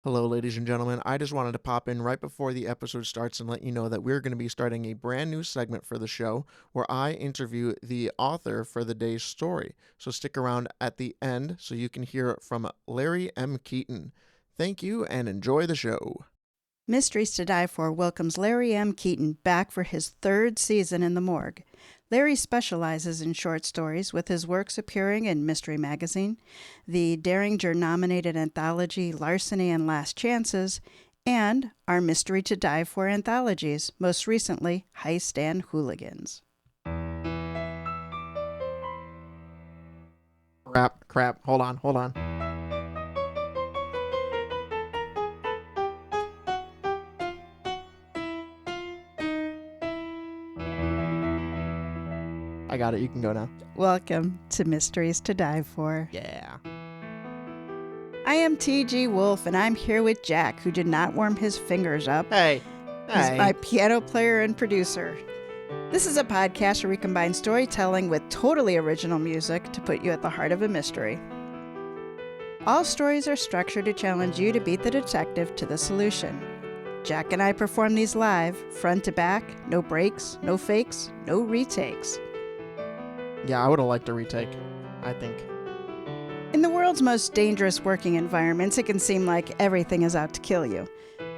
Hello, ladies and gentlemen. I just wanted to pop in right before the episode starts and let you know that we're going to be starting a brand new segment for the show where I interview the author for the day's story. So stick around at the end so you can hear from Larry M. Keeton. Thank you and enjoy the show. Mysteries to Die For welcomes Larry M. Keeton back for his third season in the morgue. Larry specializes in short stories, with his works appearing in Mystery Magazine, the Derringer-nominated anthology Larceny and Last Chances, and our Mystery to Die For anthologies, most recently Heist and Hooligans. Crap. Hold on. I got it. You can go now. Welcome to Mysteries to Die For. Yeah. I am TG Wolff, and I'm here with Jack, who did not warm his fingers up. Hey. He's my piano player and producer. This is a podcast where we combine storytelling with totally original music to put you at the heart of a mystery. All stories are structured to challenge you to beat the detective to the solution. Jack and I perform these live, front to back, no breaks, no fakes, no retakes. Yeah, I would have liked a retake, I think. In the world's most dangerous working environments, it can seem like everything is out to kill you.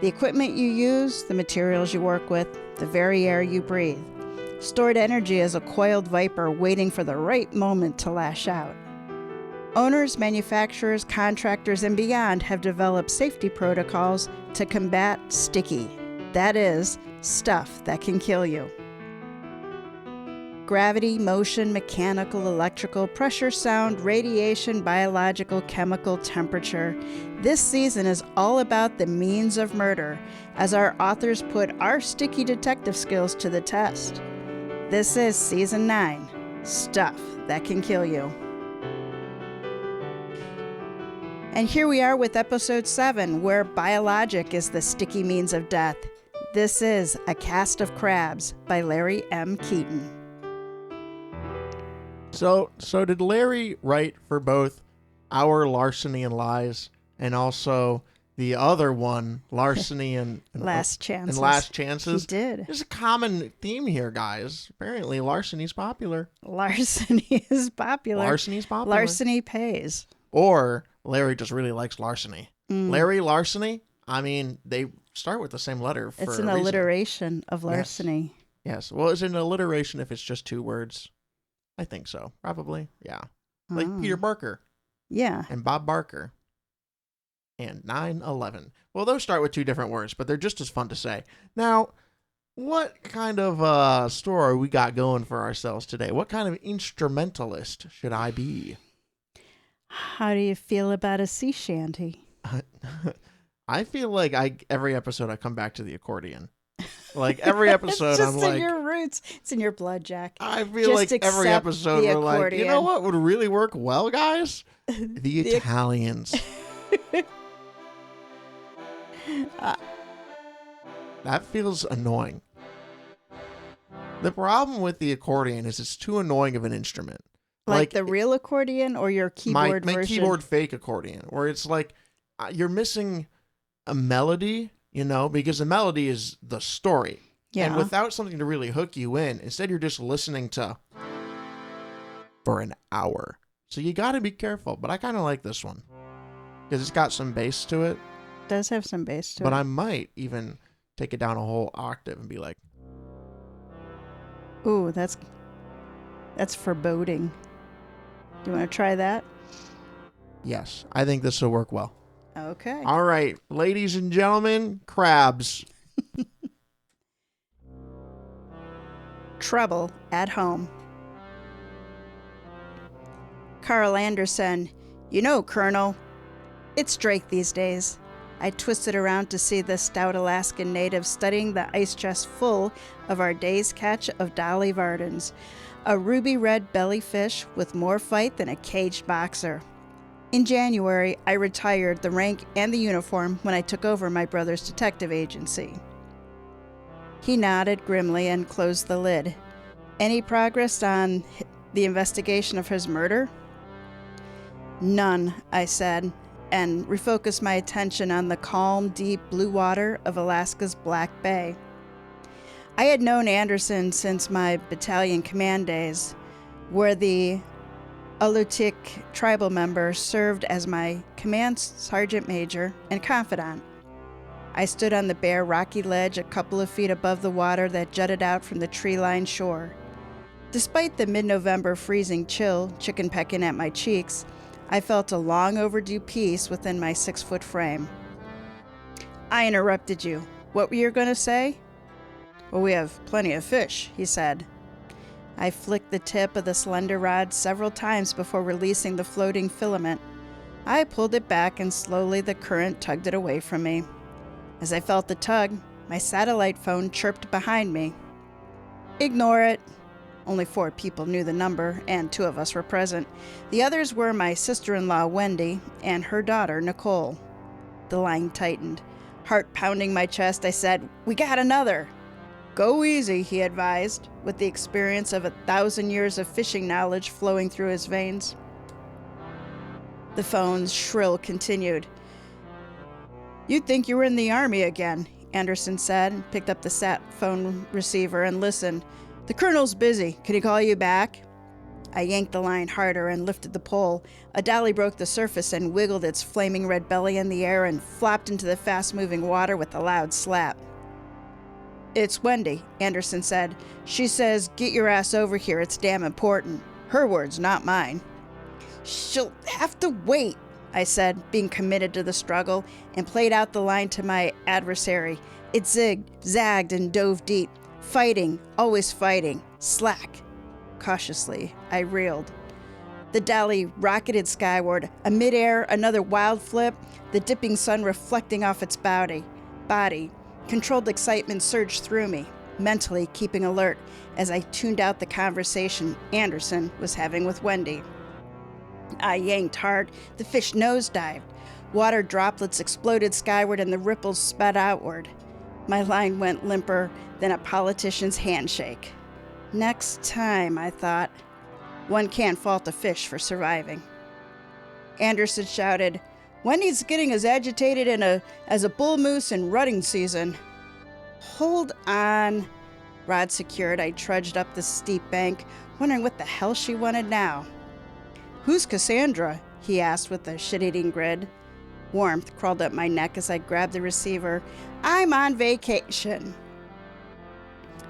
The equipment you use, the materials you work with, the very air you breathe. Stored energy is a coiled viper waiting for the right moment to lash out. Owners, manufacturers, contractors, and beyond have developed safety protocols to combat sticky. That is, stuff that can kill you. Gravity, motion, mechanical, electrical, pressure, sound, radiation, biological, chemical, temperature. This season is all about the means of murder, as our authors put our sticky detective skills to the test. This is Season 9, Stuff That Can Kill You. And here we are with Episode 7, where biologic is the sticky means of death. This is A Cast of Crabs by Larry M. Keeton. So did Larry write for both our Larceny and Lies and also the other one, Larceny and Last Chances? And Last Chances? He did. There's a common theme here, guys. Apparently, larceny's popular. Larceny is popular. Larceny's popular. Larceny pays. Or Larry just really likes larceny. Larry, larceny, I mean, they start with the same letter for It's an a reason. alliteration of larceny. Yes. Well, is it an alliteration if it's just two words? I think so. Probably. Yeah. Like Peter Barker. Yeah. And Bob Barker. And 9/11. Well, those start with two different words, but they're just as fun to say. Now, what kind of story we got going for ourselves today? What kind of instrumentalist should I be? How do you feel about a sea shanty? I feel like every episode I come back to the accordion. Like every episode, it's just I'm like, in your roots. It's in your blood, Jack. I feel just like every episode we're like, you know what would really work well, guys? The Italians. That feels annoying. The problem with the accordion is it's too annoying of an instrument. Like the real accordion or your keyboard version? My keyboard fake accordion, where it's like you're missing a melody. You know, because the melody is the story. Yeah. And without something to really hook you in, instead you're just listening to for an hour. So you got to be careful. But I kind of like this one because it's got some bass to it. It does have some bass to it. But I might even take it down a whole octave and be like, ooh, that's foreboding. Do you want to try that? yes, I think this will work well. Okay. All right, ladies and gentlemen, crabs. Trouble at home. Carl Anderson. You know, Colonel, it's Drake these days. I twisted around to see the stout Alaskan native studying the ice chest full of our day's catch of Dolly Vardens, a ruby red bellyfish with more fight than a caged boxer. In January, I retired the rank and the uniform when I took over my brother's detective agency. He nodded grimly and closed the lid. Any progress on the investigation of his murder? None, I said, and refocus my attention on the calm, deep blue water of Alaska's Black Bay. I had known Anderson since my battalion command days, where the Alutiiq tribal member served as my command sergeant major and confidant. I stood on the bare rocky ledge a couple of feet above the water that jutted out from the tree-lined shore. Despite the mid-November freezing chill chicken pecking at my cheeks, I felt a long overdue peace within my 6-foot frame. I interrupted you. What were you going to say? Well, we have plenty of fish, he said. I flicked the tip of the slender rod several times before releasing the floating filament. I pulled it back and slowly the current tugged it away from me. As I felt the tug, my satellite phone chirped behind me. Ignore it. Only 4 people knew the number, and 2 of us were present. The others were my sister-in-law, Wendy, and her daughter, Nicole. The line tightened. Heart pounding my chest, I said, "We got another." "Go easy," he advised, with the experience of 1,000 years of fishing knowledge flowing through his veins. The phone's shrill continued. "You'd think you were in the Army again," Anderson said, and picked up the sat phone receiver and listened. "The colonel's busy. Can he call you back?" I yanked the line harder and lifted the pole. A dolly broke the surface and wiggled its flaming red belly in the air and flopped into the fast-moving water with a loud slap. "It's Wendy," Anderson said. "She says, get your ass over here. It's damn important. Her words, not mine." "She'll have to wait," I said, being committed to the struggle, and played out the line to my adversary. It zigged, zagged, and dove deep. Fighting, always fighting. Slack. Cautiously, I reeled. The dolly rocketed skyward. Amid-air, another wild flip, the dipping sun reflecting off its body. Controlled excitement surged through me, mentally keeping alert as I tuned out the conversation Anderson was having with Wendy. I yanked hard. The fish nosedived. Water droplets exploded skyward and the ripples sped outward. My line went limper than a politician's handshake. Next time, I thought. One can't fault a fish for surviving. Anderson shouted, "Wendy's getting as agitated as a bull moose in rutting season." "Hold on." Rod secured, I trudged up the steep bank, wondering what the hell she wanted now. "Who's Cassandra?" he asked with a shit-eating grin. Warmth crawled up my neck as I grabbed the receiver. "I'm on vacation."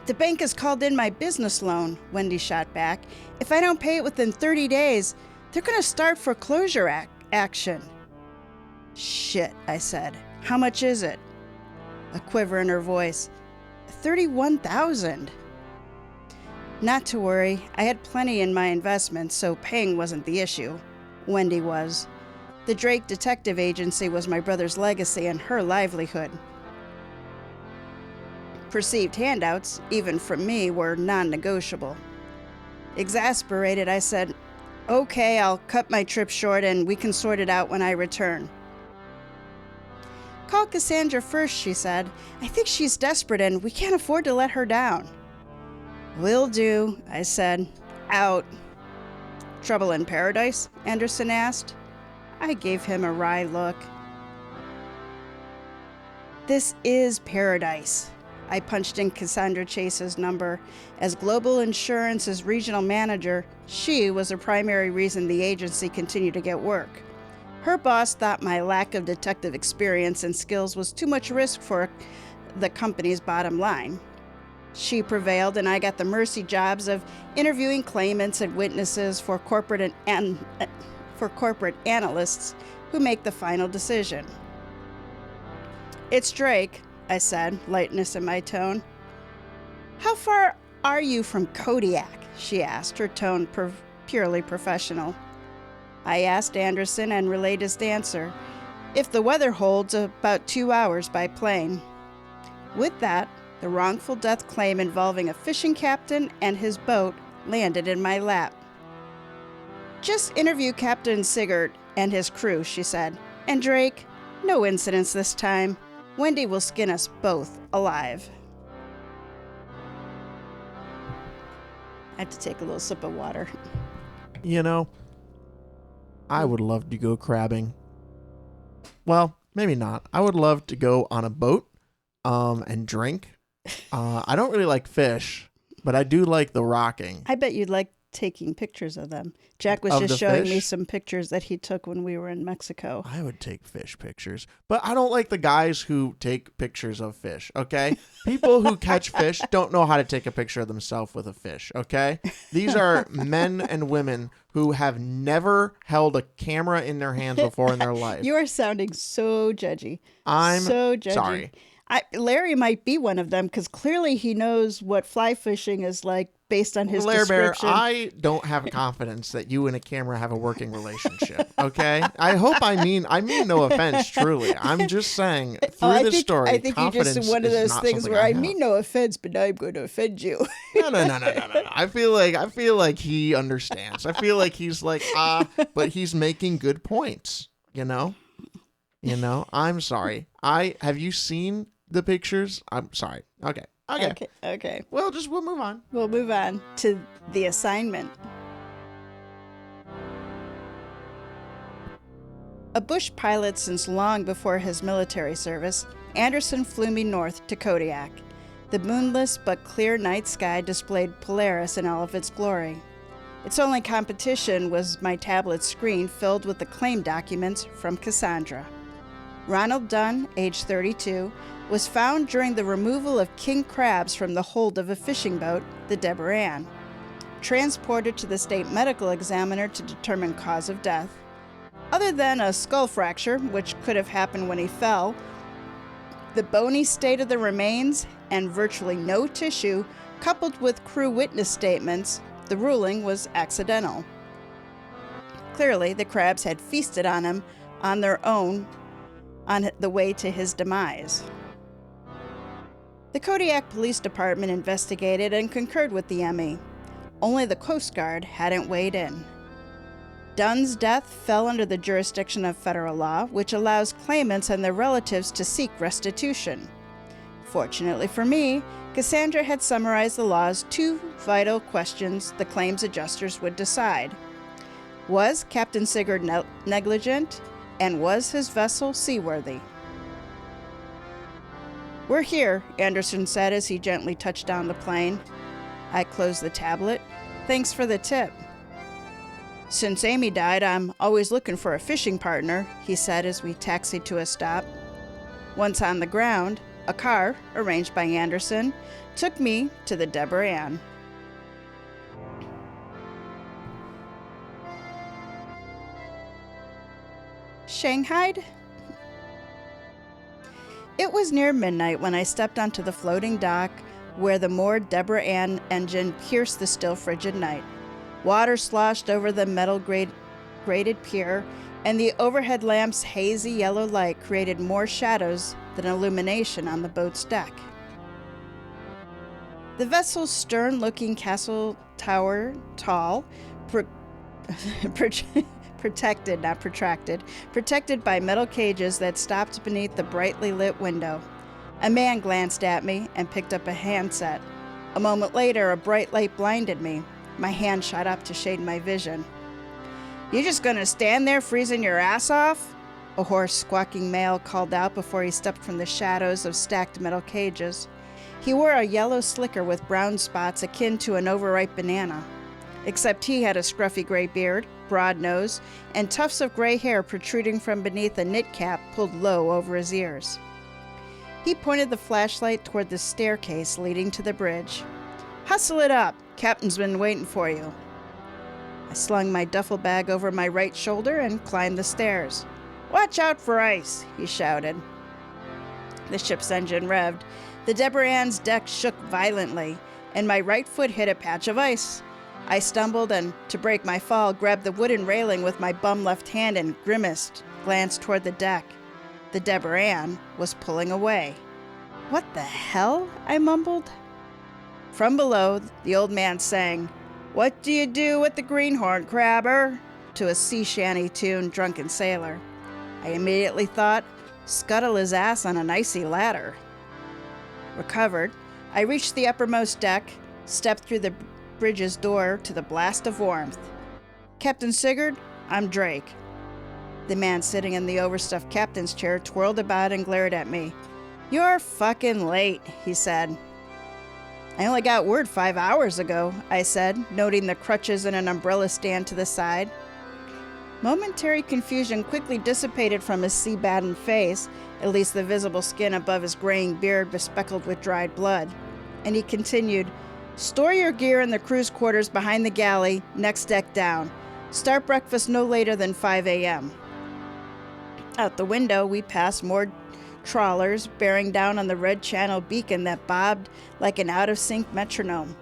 "The bank has called in my business loan," Wendy shot back. "If I don't pay it within 30 days, they're going to start foreclosure action." "Shit," I said. "How much is it?" A quiver in her voice. 31,000. Not to worry. I had plenty in my investments, so paying wasn't the issue. Wendy was. The Drake Detective Agency was my brother's legacy and her livelihood. Perceived handouts, even from me, were non-negotiable. Exasperated, I said, "Okay, I'll cut my trip short and we can sort it out when I return." "Call Cassandra first," she said. "I think she's desperate and we can't afford to let her down." "Will do," I said. Out. "Trouble in paradise?" Anderson asked. I gave him a wry look. "This is paradise." I punched in Cassandra Chase's number. As Global Insurance's regional manager, she was the primary reason the agency continued to get work. Her boss thought my lack of detective experience and skills was too much risk for the company's bottom line. She prevailed, and I got the mercy jobs of interviewing claimants and witnesses for corporate analysts who make the final decision. "It's Drake," I said, lightness in my tone. "How far are you from Kodiak?" she asked, her tone purely professional. I asked Anderson and relayed his answer. "If the weather holds, about 2 hours by plane." With that, the wrongful death claim involving a fishing captain and his boat landed in my lap. "Just interview Captain Sigurd and his crew," she said. "And Drake, no incidents this time. Wendy will skin us both alive." I have to take a little sip of water. You know, I would love to go crabbing. Well, maybe not. I would love to go on a boat and drink. I don't really like fish, but I do like the rocking. I bet you'd like taking pictures of them. Jack was Of just the showing me fish? some pictures that he took when we were in Mexico. I would take fish pictures, but I don't like the guys who take pictures of fish, okay? People who catch fish don't know how to take a picture of themselves with a fish, okay? These are men and women who have never held a camera in their hands before in their life. You are sounding so judgy. I'm so judgy. sorry. Larry might be one of them because clearly he knows what fly fishing is like based on his Lair Bear, description. I don't have confidence that you and a camera have a working relationship, okay? I hope I mean no offense, truly. I'm just saying, through this story, I think you're confidence just one of is those not things something where I have. mean no offense, but I'm going to offend you. No. I feel like he understands. I feel like he's like, but he's making good points, you know? I'm sorry. Have you seen the pictures? I'm sorry. Okay. Well, we'll move on. We'll move on to the assignment. A bush pilot since long before his military service, Anderson flew me north to Kodiak. The moonless but clear night sky displayed Polaris in all of its glory. Its only competition was my tablet screen filled with the claim documents from Cassandra. Ronald Dunne, age 32, was found during the removal of king crabs from the hold of a fishing boat, the Debra Anne. Transported to the state medical examiner to determine cause of death. Other than a skull fracture, which could have happened when he fell, the bony state of the remains, and virtually no tissue, coupled with crew witness statements, the ruling was accidental. Clearly, the crabs had feasted on him on their own on the way to his demise. The Kodiak Police Department investigated and concurred with the ME. Only the Coast Guard hadn't weighed in. Dunne's death fell under the jurisdiction of federal law, which allows claimants and their relatives to seek restitution. Fortunately for me, Cassandra had summarized the law's two vital questions the claims adjusters would decide. Was Captain Sigurd negligent, and was his vessel seaworthy? "We're here," Anderson said as he gently touched down the plane. I closed the tablet. "Thanks for the tip." "Since Amy died, I'm always looking for a fishing partner," he said as we taxied to a stop. Once on the ground, a car, arranged by Anderson, took me to the Debra Anne. Shanghaied? It was near midnight when I stepped onto the floating dock where the moored Debra Anne engine pierced the still frigid night. Water sloshed over the metal grated pier, and the overhead lamp's hazy yellow light created more shadows than illumination on the boat's deck. The vessel's stern-looking castle tower, tall, protected by metal cages that stopped beneath the brightly lit window. A man glanced at me and picked up a handset. A moment later, a bright light blinded me. My hand shot up to shade my vision. "You just gonna stand there freezing your ass off?" A hoarse, squawking male called out before he stepped from the shadows of stacked metal cages. He wore a yellow slicker with brown spots akin to an overripe banana. Except he had a scruffy gray beard, broad nose, and tufts of gray hair protruding from beneath a knit cap pulled low over his ears. He pointed the flashlight toward the staircase leading to the bridge. "Hustle it up. Captain's been waiting for you." I slung my duffel bag over my right shoulder and climbed the stairs. "Watch out for ice," he shouted. The ship's engine revved. The Debra Anne's deck shook violently, and my right foot hit a patch of ice. I stumbled and, to break my fall, grabbed the wooden railing with my bum left hand and grimaced, glanced toward the deck. The Debra Anne was pulling away. "What the hell?" I mumbled. From below, the old man sang, "What do you do with the greenhorn, crabber?" to a sea shanty tune, Drunken Sailor. I immediately thought, scuttle his ass on an icy ladder. Recovered, I reached the uppermost deck, stepped through the bridge's door to the blast of warmth. "Captain Sigurd, I'm Drake." The man sitting in the overstuffed captain's chair twirled about and glared at me. "You're fucking late," he said. "I only got word 5 hours ago," I said, noting the crutches and an umbrella stand to the side. Momentary confusion quickly dissipated from his sea-battened face, at least the visible skin above his graying beard bespeckled with dried blood. And he continued, "Store your gear in the crew's quarters behind the galley, next deck down. Start breakfast no later than 5 a.m. Out the window, we passed more trawlers bearing down on the red channel beacon that bobbed like an out-of-sync metronome.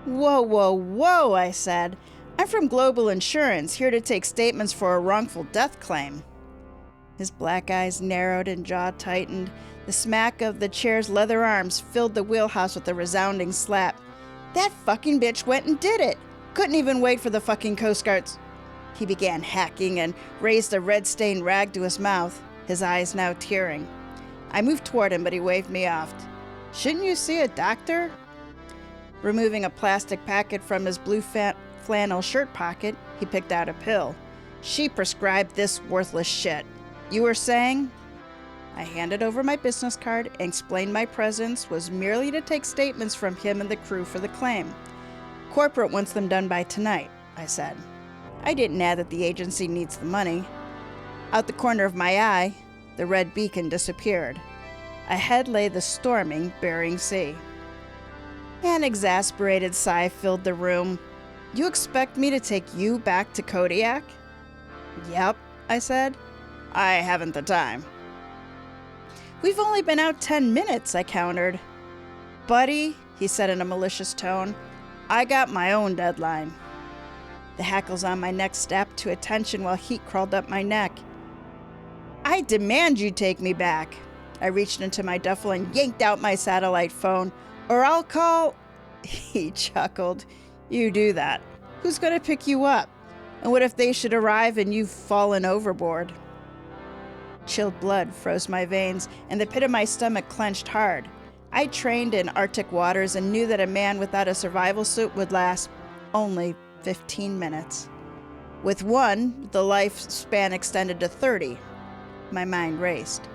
"Whoa, whoa, whoa," I said. "I'm from Global Insurance, here to take statements for a wrongful death claim." His black eyes narrowed and jaw tightened. The smack of the chair's leather arms filled the wheelhouse with a resounding slap. "That fucking bitch went and did it! Couldn't even wait for the fucking Coast Guards." He began hacking and raised a red-stained rag to his mouth, his eyes now tearing. I moved toward him, but he waved me off. "Shouldn't you see a doctor?" Removing a plastic packet from his blue flannel shirt pocket, he picked out a pill. "She prescribed this worthless shit. You were saying?" I handed over my business card and explained my presence was merely to take statements from him and the crew for the claim. "Corporate wants them done by tonight," I said. I didn't add that the agency needs the money. Out the corner of my eye, the red beacon disappeared. Ahead lay the storming Bering Sea. An exasperated sigh filled the room. "You expect me to take you back to Kodiak?" "Yep," I said. "I haven't the time." "We've only been out 10 minutes, I countered. "Buddy," he said in a malicious tone, "I got my own deadline." The hackles on my neck snapped to attention while heat crawled up my neck. "I demand you take me back." I reached into my duffel and yanked out my satellite phone. "Or I'll call..." He chuckled. "You do that. Who's going to pick you up? And what if they should arrive and you've fallen overboard?" Chilled blood froze my veins, and the pit of my stomach clenched hard. I trained in Arctic waters and knew that a man without a survival suit would last only 15 minutes. With one, the lifespan extended to 30. My mind raced.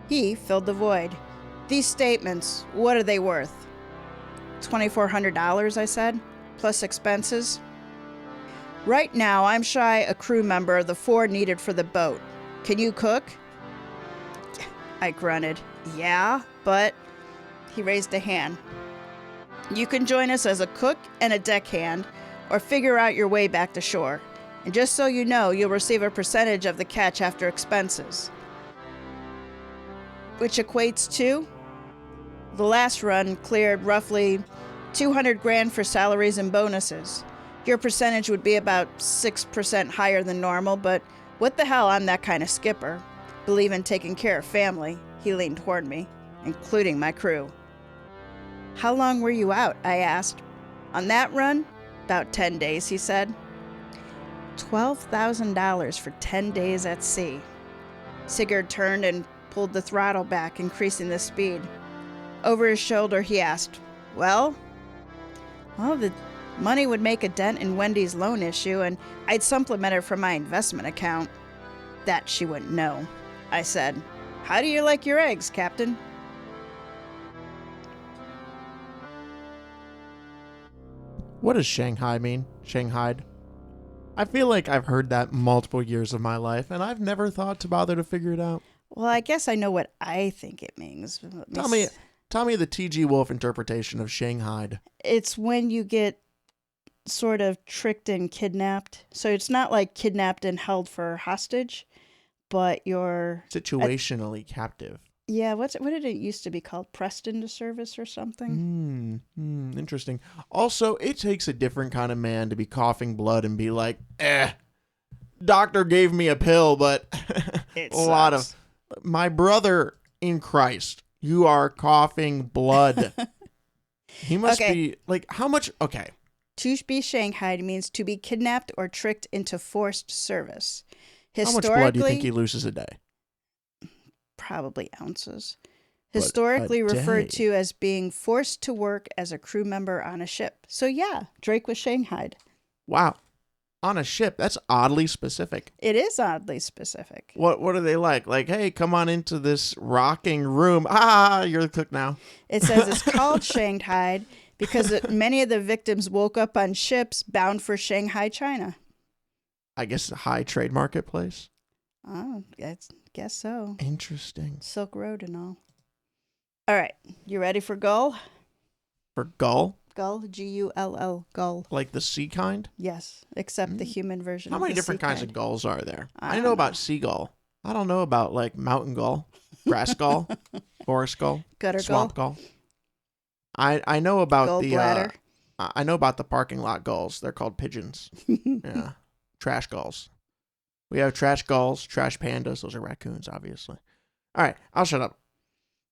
He filled the void. "These statements, what are they worth?" $2,400, I said, plus expenses. "Right now, I'm shy a crew member of the 4 needed for the boat. Can you cook?" I grunted. "Yeah, but..." He raised a hand. "You can join us as a cook and a deckhand, or figure out your way back to shore. And just so you know, you'll receive a percentage of the catch after expenses." Which equates to? The last run cleared roughly 200 grand for salaries and bonuses. Your percentage would be about 6% higher than normal, but what the hell, I'm that kind of skipper. Believe in taking care of family. He leaned toward me, including my crew. "How long were you out?" I asked. "On that run? About 10 days, he said. $12,000 for 10 days at sea. Sigurd turned and pulled the throttle back, increasing the speed. Over his shoulder, he asked, "Well, the money would make a dent in Wendy's loan issue, and I'd supplement it from my investment account." "That she wouldn't know," I said. "How do you like your eggs, Captain?" What does Shanghai mean? Shanghaied? I feel like I've heard that multiple years of my life, and I've never thought to bother to figure it out. Well, I guess I know what I think it means. Tell me the TG Wolff interpretation of Shanghaied. It's when you get sort of tricked and kidnapped. So it's not like kidnapped and held for hostage, but you're situationally captive. Yeah, what did it used to be called? Pressed into service or something? Interesting. Also, it takes a different kind of man to be coughing blood and be like, doctor gave me a pill, but It a lot of... My brother in Christ, you are coughing blood. He must be, like, how much... Okay. To be Shanghaied means to be kidnapped or tricked into forced service. How much blood do you think he loses a day? Probably ounces. Historically referred to as being forced to work as a crew member on a ship. So yeah, Drake was Shanghaied. Wow. On a ship. That's oddly specific. It is oddly specific. What are they like? Like, hey, come on into this rocking room. Ah, you're the cook now. It says it's called Shanghai because many of the victims woke up on ships bound for Shanghai, China. I guess a high trade marketplace. Oh, I guess so. Interesting. Silk Road and all. All right. You ready for Gull? For Gull? Gull, Gull, Gull. Like the sea kind? Yes, except the human version. How of many the different sea kinds kind. of gulls are there? I I know about seagull. I don't know about like mountain gull, grass gull, forest gull, Gutter swamp gull. I know about Gull the bladder. I know about the parking lot gulls. They're called pigeons. Yeah, trash gulls. We have trash gulls, trash pandas. Those are raccoons, obviously. All right, I'll shut up.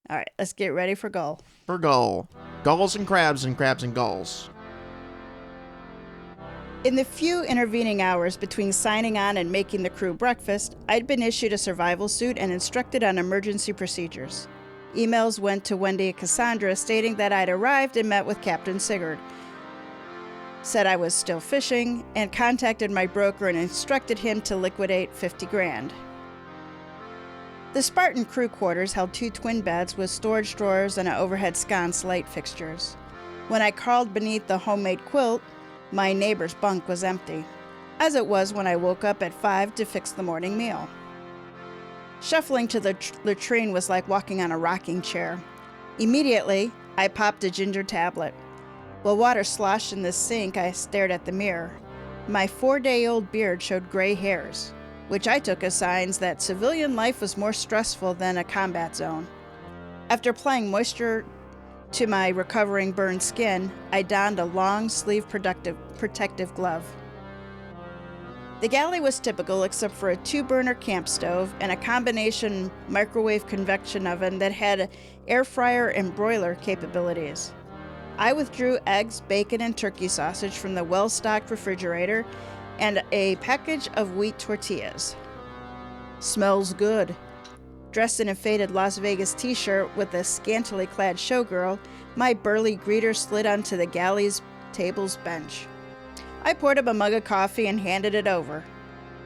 All right, let's get ready for Gull. For Gull, gulls and crabs and gulls. In the few intervening hours between signing on and making the crew breakfast, I'd been issued a survival suit and instructed on emergency procedures. Emails went to Wendy and Cassandra stating that I'd arrived and met with Captain Sigurd, said I was still fishing, and contacted my broker and instructed him to liquidate 50 grand. The Spartan crew quarters held 2 twin beds with storage drawers and an overhead sconce light fixtures. When I crawled beneath the homemade quilt, my neighbor's bunk was empty, as it was when I woke up at 5 to fix the morning meal. Shuffling to the latrine was like walking on a rocking chair. Immediately, I popped a ginger tablet. While water sloshed in the sink, I stared at the mirror. My 4-day-old beard showed gray hairs, which I took as signs that civilian life was more stressful than a combat zone. After applying moisture to my recovering burned skin, I donned a long-sleeve protective glove. The galley was typical except for a 2-burner camp stove and a combination microwave convection oven that had air fryer and broiler capabilities. I withdrew eggs, bacon, and turkey sausage from the well-stocked refrigerator and a package of wheat tortillas. Smells good. Dressed in a faded Las Vegas t-shirt with a scantily clad showgirl, my burly greeter slid onto the galley's table's bench. I poured up a mug of coffee and handed it over.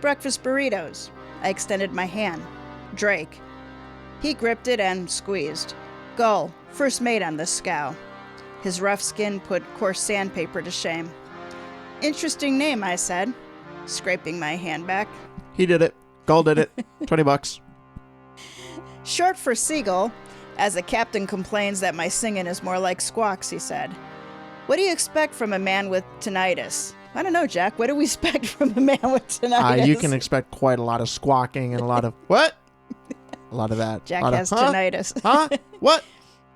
Breakfast burritos. I extended my hand. Drake. He gripped it and squeezed. Gull, first mate on this scow. His rough skin put coarse sandpaper to shame. Interesting name, I said, scraping my hand back. He did it. Gull did it. $20. Short for seagull, as the captain complains that my singing is more like squawks, he said. What do you expect from a man with tinnitus? I don't know, Jack. What do we expect from a man with tinnitus? You can expect quite a lot of squawking and a lot of, what? A lot of that. Jack has tinnitus. Huh? What?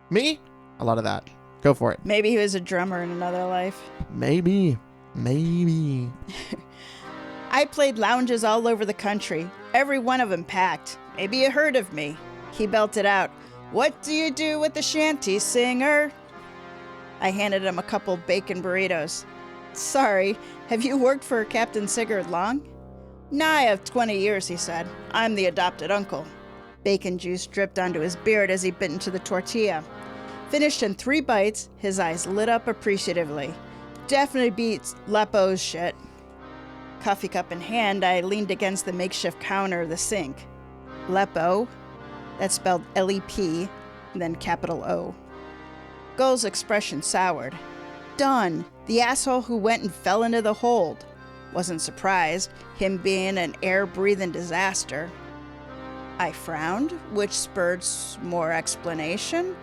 Me? A lot of that. Go for it. Maybe he was a drummer in another life. Maybe. I played lounges all over the country, every one of them packed. Maybe you heard of me. He belted out, "What do you do with the shanty singer?" I handed him a couple bacon burritos. Sorry, have you worked for Captain Sigurd long? Nah, I have 20 years, he said. I'm the adopted uncle. Bacon juice dripped onto his beard as he bit into the tortilla. Finished in 3 bites, his eyes lit up appreciatively. Definitely beats Lep O's shit. Coffee cup in hand, I leaned against the makeshift counter of the sink. Lep O? That's spelled L-E-P, then capital O. Gull's expression soured. Dunne, the asshole who went and fell into the hold. Wasn't surprised, him being an air-breathing disaster. I frowned, which spurred more explanation.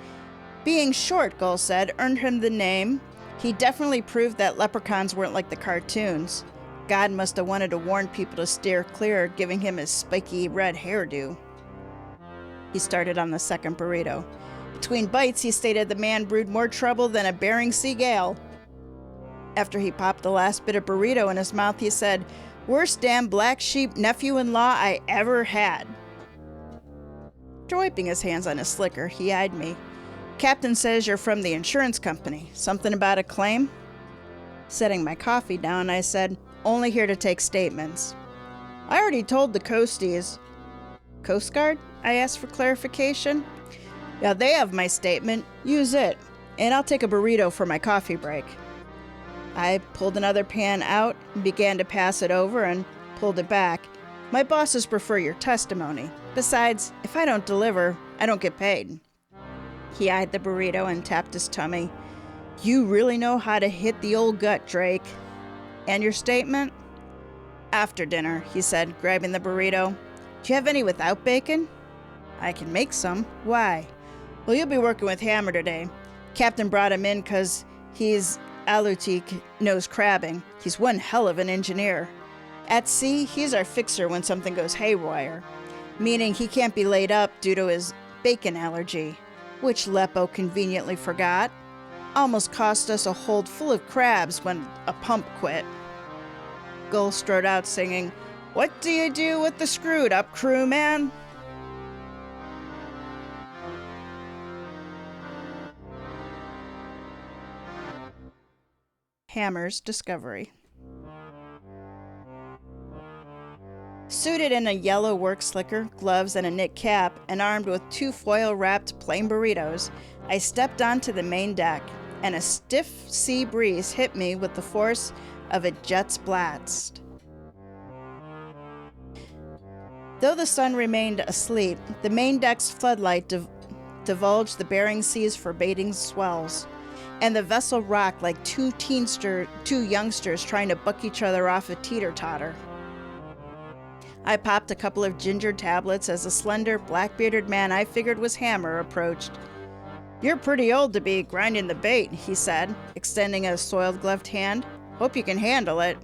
Being short, Gull said, earned him the name. He definitely proved that leprechauns weren't like the cartoons. God must have wanted to warn people to steer clear, giving him his spiky red hairdo. He started on the second burrito. Between bites, he stated the man brewed more trouble than a Bering Sea gale. After he popped the last bit of burrito in his mouth, he said, "Worst damn black sheep nephew-in-law I ever had." After wiping his hands on his slicker, he eyed me. "Captain says you're from the insurance company. Something about a claim?" Setting my coffee down, I said, "Only here to take statements." I already told the Coasties. Coast Guard? I asked for clarification. Yeah, they have my statement. Use it. And I'll take a burrito for my coffee break. I pulled another pan out and began to pass it over and pulled it back. My bosses prefer your testimony. Besides, if I don't deliver, I don't get paid. He eyed the burrito and tapped his tummy. You really know how to hit the old gut, Drake. And your statement? After dinner, he said, grabbing the burrito. Do you have any without bacon? I can make some. Why? Well, you'll be working with Hammer today. Captain brought him in because he's Alutique knows crabbing. He's one hell of an engineer. At sea, he's our fixer when something goes haywire, meaning he can't be laid up due to his bacon allergy, which Lep O conveniently forgot. Almost cost us a hold full of crabs when a pump quit. Gull strode out singing, What do you do with the screwed up crew, man? Hammer's discovery. Suited in a yellow work slicker, gloves, and a knit cap, and armed with 2 foil-wrapped plain burritos, I stepped onto the main deck, and a stiff sea breeze hit me with the force of a jet's blast. Though the sun remained asleep, the main deck's floodlight divulged the Bering Sea's forbidding swells, and the vessel rocked like two youngsters trying to buck each other off a teeter-totter. I popped a couple of ginger tablets as a slender, black-bearded man I figured was Hammer approached. You're pretty old to be grinding the bait, he said, extending a soiled-gloved hand. Hope you can handle it.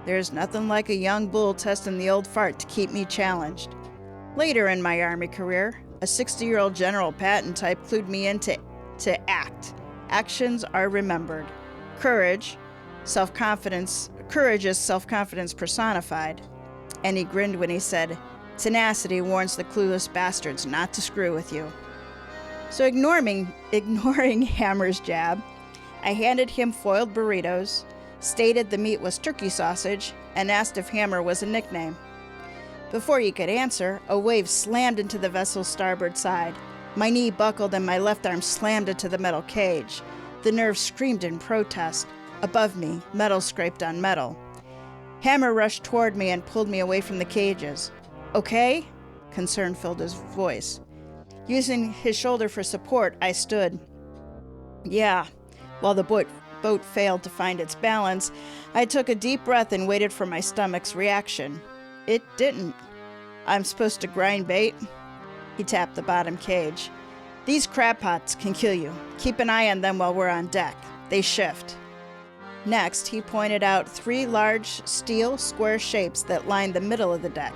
There's nothing like a young bull testing the old fart to keep me challenged. Later in my Army career, a 60-year-old General Patton type clued me in to act. Actions are remembered. Courage is self-confidence personified. And he grinned when he said, Tenacity warns the clueless bastards not to screw with you. So ignoring Hammer's jab, I handed him foiled burritos, stated the meat was turkey sausage, and asked if Hammer was a nickname. Before he could answer, a wave slammed into the vessel's starboard side. My knee buckled and my left arm slammed into the metal cage. The nerve screamed in protest. Above me, metal scraped on metal. Hammer rushed toward me and pulled me away from the cages. Okay? Concern filled his voice. Using his shoulder for support, I stood. Yeah. While the boat failed to find its balance, I took a deep breath and waited for my stomach's reaction. It didn't. I'm supposed to grind bait? He tapped the bottom cage. These crab pots can kill you. Keep an eye on them while we're on deck. They shift. Next, he pointed out 3 large steel square shapes that lined the middle of the deck.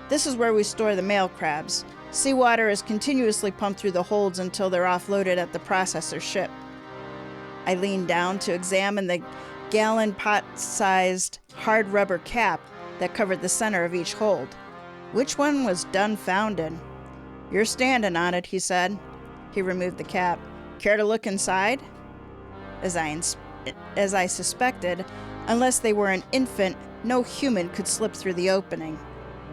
This is where we store the male crabs. Seawater is continuously pumped through the holds until they're offloaded at the processor ship. I leaned down to examine the gallon pot-sized hard rubber cap that covered the center of each hold. Which one was Dunne found in? You're standing on it, he said. He removed the cap. Care to look inside? As I suspected, unless they were an infant, no human could slip through the opening.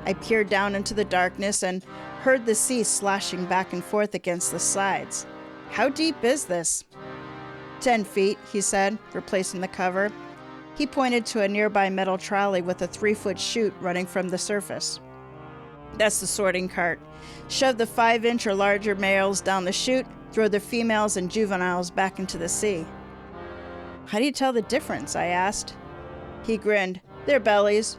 I peered down into the darkness and heard the sea sloshing back and forth against the sides. How deep is this? 10 feet, he said, replacing the cover. He pointed to a nearby metal trolley with a 3-foot chute running from the surface. That's the sorting cart. Shove the 5-inch or larger males down the chute, throw the females and juveniles back into the sea. How do you tell the difference? I asked. He grinned. They're bellies.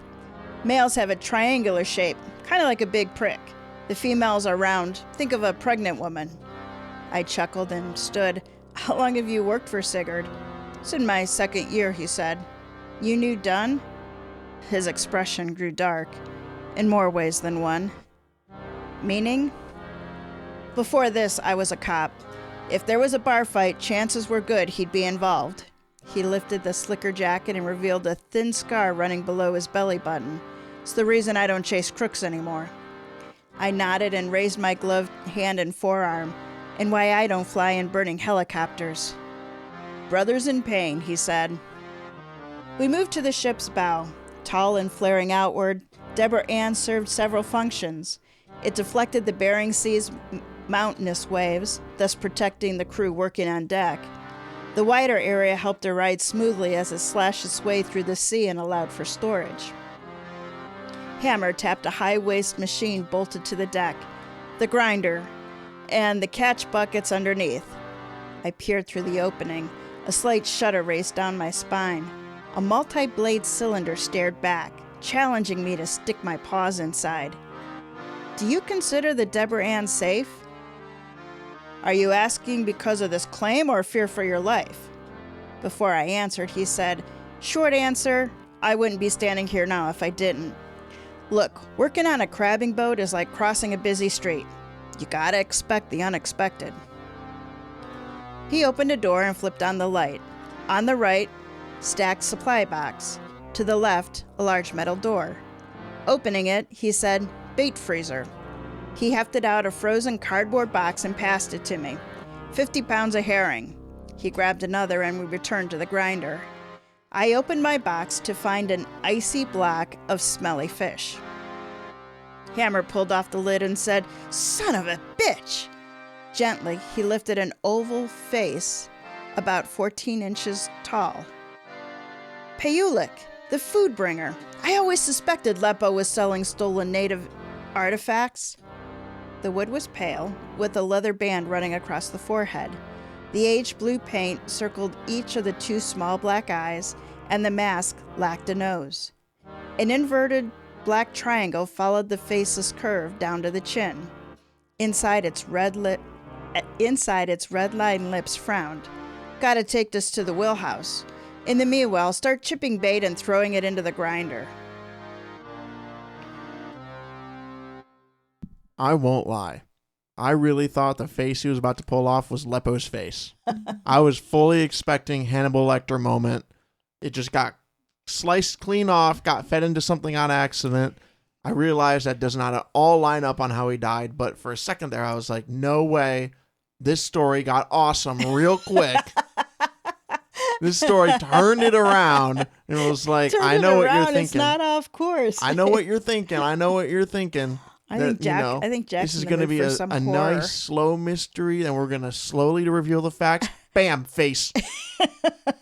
Males have a triangular shape, kind of like a big prick. The females are round. Think of a pregnant woman. I chuckled and stood. How long have you worked for Sigurd? It's in my 2nd year, he said. You knew Dunne? His expression grew dark, in more ways than one. Meaning? Before this, I was a cop. If there was a bar fight, chances were good he'd be involved. He lifted the slicker jacket and revealed a thin scar running below his belly button. It's the reason I don't chase crooks anymore. I nodded and raised my gloved hand and forearm, and why I don't fly in burning helicopters. Brothers in pain, he said. We moved to the ship's bow. Tall and flaring outward, Debra Anne served several functions. It deflected the Bering Sea's mountainous waves, thus protecting the crew working on deck. The wider area helped her ride smoothly as it slashed its way through the sea and allowed for storage. Hammer tapped a high-waist machine bolted to the deck, the grinder, and the catch buckets underneath. I peered through the opening. A slight shudder raced down my spine. A multi-blade cylinder stared back, challenging me to stick my paws inside. Do you consider the Debra Anne safe? Are you asking because of this claim or fear for your life? Before I answered, he said, short answer, I wouldn't be standing here now if I didn't. Look, working on a crabbing boat is like crossing a busy street. You gotta expect the unexpected. He opened a door and flipped on the light. On the right, stacked supply box. To the left, a large metal door. Opening it, he said, bait freezer. He hefted out a frozen cardboard box and passed it to me. 50 pounds of herring. He grabbed another and we returned to the grinder. I opened my box to find an icy block of smelly fish. Hammer pulled off the lid and said, son of a bitch! Gently, he lifted an oval face about 14 inches tall. Payulik, the food bringer. I always suspected Lep O was selling stolen native artifacts. The wood was pale, with a leather band running across the forehead. The aged blue paint circled each of the two small black eyes, and the mask lacked a nose. An inverted black triangle followed the faceless curve down to the chin. Inside its red-lined lips frowned. Gotta take this to the wheelhouse. In the meanwhile, start chipping bait and throwing it into the grinder. I won't lie. I really thought the face he was about to pull off was Lep O's face. I was fully expecting Hannibal Lecter moment. It just got sliced clean off, got fed into something on accident. I realized that does not at all line up on how he died, but for a second there I was like, no way. This story got awesome real quick. This story turned it around and it was like, I know what you're thinking. It's not off course. I know what you're thinking. I think Jack's this is going to be a nice slow mystery, and we're going to slowly reveal the facts. Bam, face.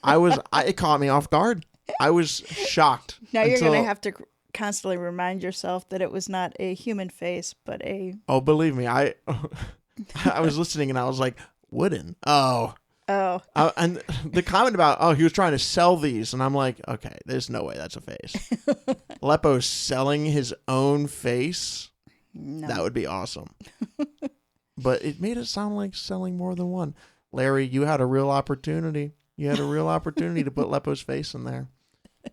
It caught me off guard. I was shocked. Now you're going to have to constantly remind yourself that it was not a human face, but a... Oh, believe me, I was listening and I was like, wooden. Oh. And the comment about, he was trying to sell these, and I'm like, okay, there's no way that's a face. Lep O selling his own face? No. That would be awesome. But it made it sound like selling more than one. Larry, you had a real opportunity. You had a real opportunity to put Lep O's face in there.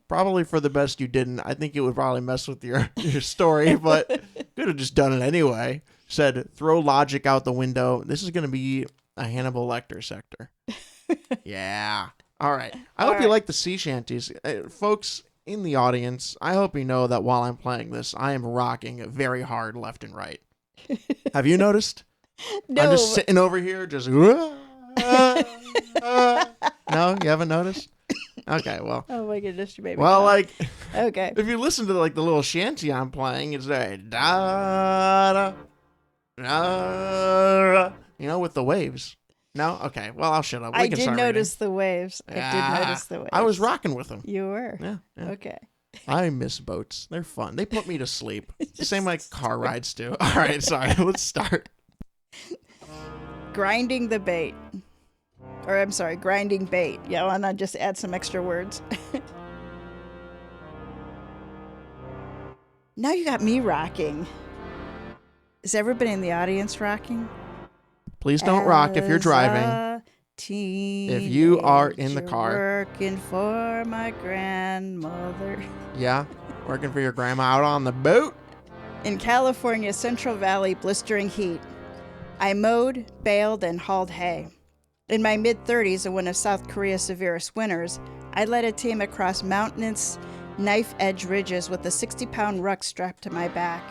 Probably for the best you didn't. I think it would probably mess with your story, but could have just done it anyway. Said, throw logic out the window. This is going to be a Hannibal Lecter sector. Yeah. All right. I hope you like the sea shanties. Folks in the audience, I hope you know that while I'm playing this, I am rocking very hard left and right. Have you noticed? No. I'm just sitting over here, just... No, you haven't noticed? Okay, well. Oh my goodness, you made me well, cry. like, okay. If you listen to the little shanty I'm playing, it's like da da da, with the waves. No, okay. Well, I'll shut up. I did notice the waves. I was rocking with them. You were. Yeah. Okay. I miss boats. They're fun. They put me to sleep. Same like car rides do. All right, sorry. Let's start. Grinding the bait. Or I'm sorry, grinding bait. Yeah, why not just add some extra words? Now you got me rocking. Is everybody in the audience rocking? Please don't rock if you're driving. If you are in the car. Working for my grandmother. Yeah, working for your grandma out on the boat. In California's Central Valley blistering heat, I mowed, baled, and hauled hay. In my mid-30s and one of South Korea's severest winters, I led a team across mountainous, knife-edge ridges with a 60-pound ruck strapped to my back.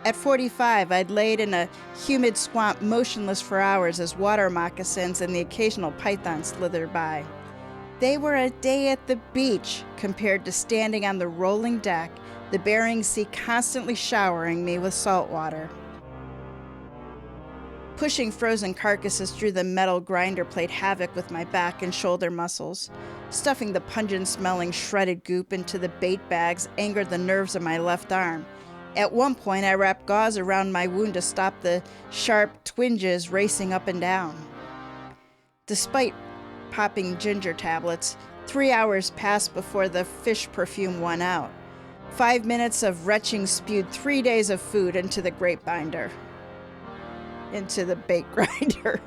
At 45, I'd laid in a humid swamp motionless for hours as water moccasins and the occasional python slithered by. They were a day at the beach compared to standing on the rolling deck, the Bering Sea constantly showering me with salt water. Pushing frozen carcasses through the metal grinder played havoc with my back and shoulder muscles. Stuffing the pungent-smelling shredded goop into the bait bags angered the nerves of my left arm. At one point, I wrapped gauze around my wound to stop the sharp twinges racing up and down. Despite popping ginger tablets, 3 hours passed before the fish perfume won out. 5 minutes of retching spewed 3 days of food into the grape binder. Into the bait grinder.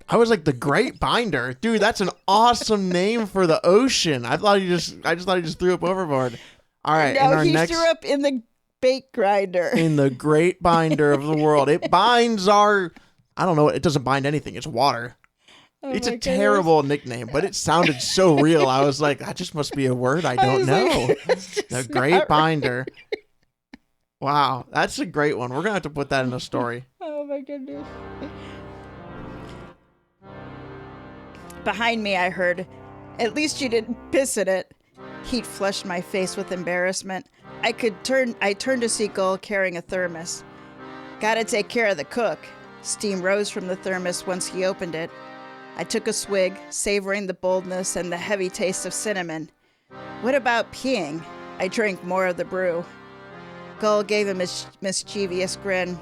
I was like, the Great Binder? Dude, that's an awesome name for the ocean. I just thought he just threw up overboard. All right, No, he threw up in the bait grinder. In the Great Binder of the world. It binds our... I don't know. It doesn't bind anything. It's water. Oh it's a my terrible nickname, but it sounded so real. I was like, that just must be a word I don't know. The Great Binder. Wow, that's a great one. We're going to have to put that in a story. Oh my goodness. Behind me, I heard, "At least you didn't piss in it." Heat flushed my face with embarrassment. I turned to see Gull carrying a thermos. "Gotta take care of the cook." Steam rose from the thermos once he opened it. I took a swig, savoring the boldness and the heavy taste of cinnamon. "What about peeing?" I drank more of the brew. Gull gave a mischievous grin.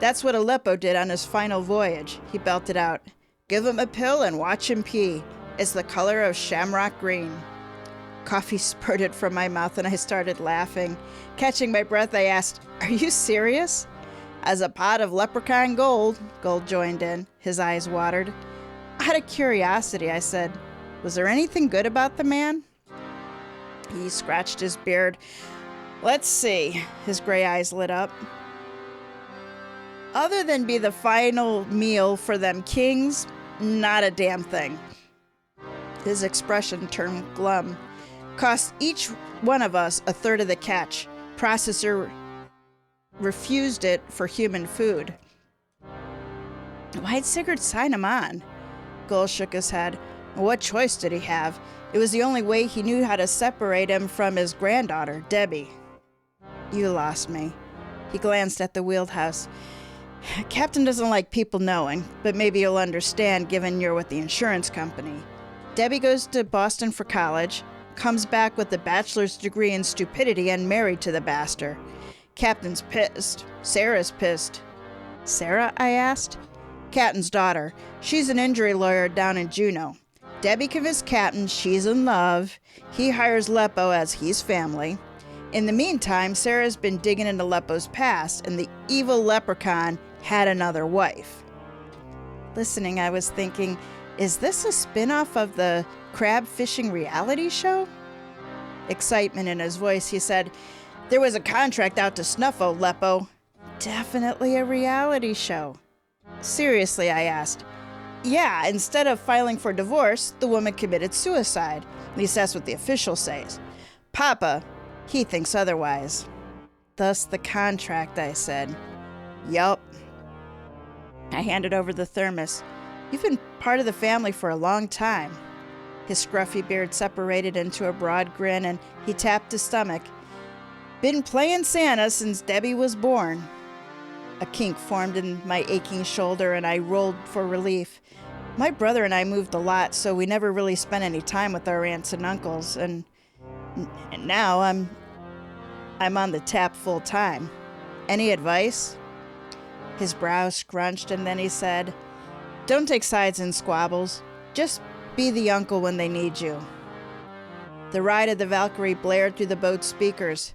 "That's what a Lep O did on his final voyage," he belted out. "Give him a pill and watch him pee. It's the color of shamrock green." Coffee spurted from my mouth and I started laughing. Catching my breath, I asked, "Are you serious?" "As a pot of leprechaun gold," Gull joined in. His eyes watered. Out of curiosity, I said, "Was there anything good about the man?" He scratched his beard. "Let's see." His gray eyes lit up. "Other than be the final meal for them kings, not a damn thing." His expression turned glum. "Cost each one of us a third of the catch. Processor refused it for human food." "Why'd Sigurd sign him on?" Gull shook his head. "What choice did he have? It was the only way he knew how to separate him from his granddaughter, Debbie." "You lost me." He glanced at the wheelhouse. "Captain doesn't like people knowing, but maybe you'll understand given you're with the insurance company. Debbie goes to Boston for college, comes back with a bachelor's degree in stupidity and married to the bastard. Captain's pissed. Sarah's pissed." "Sarah?" I asked. "Captain's daughter. She's an injury lawyer down in Juneau. Debbie convinced Captain she's in love. He hires Lep O as he's family. In the meantime, Sarah's been digging into Lep O's past, and the evil leprechaun had another wife." Listening, I was thinking, is this a spin-off of the crab fishing reality show? Excitement in his voice, he said, "There was a contract out to snuffo Lep O." "Definitely a reality show." "Seriously?" I asked. "Yeah, instead of filing for divorce, the woman committed suicide. At least that's what the official says. Papa, he thinks otherwise." "Thus the contract," I said. "Yup." I handed over the thermos. "You've been part of the family for a long time." His scruffy beard separated into a broad grin and he tapped his stomach. "Been playing Santa since Debbie was born." A kink formed in my aching shoulder and I rolled for relief. My brother and I moved a lot, so we never really spent any time with our aunts and uncles, and now I'm on the tap full time. Any advice? His brows scrunched and then he said, "Don't take sides in squabbles. Just be the uncle when they need you." The ride of the Valkyrie blared through the boat's speakers.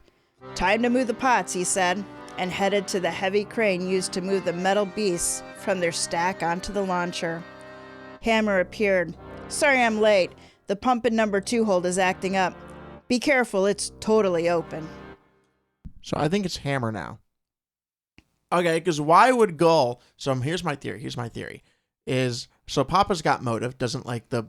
"Time to move the pots," he said, and headed to the heavy crane used to move the metal beasts from their stack onto the launcher. Hammer appeared. "Sorry I'm late. The pump in number 2 hold is acting up. Be careful, it's totally open." So I think it's Hammer now. Okay, because why would Gull? So here's my theory. Is so Papa's got motive. Doesn't like the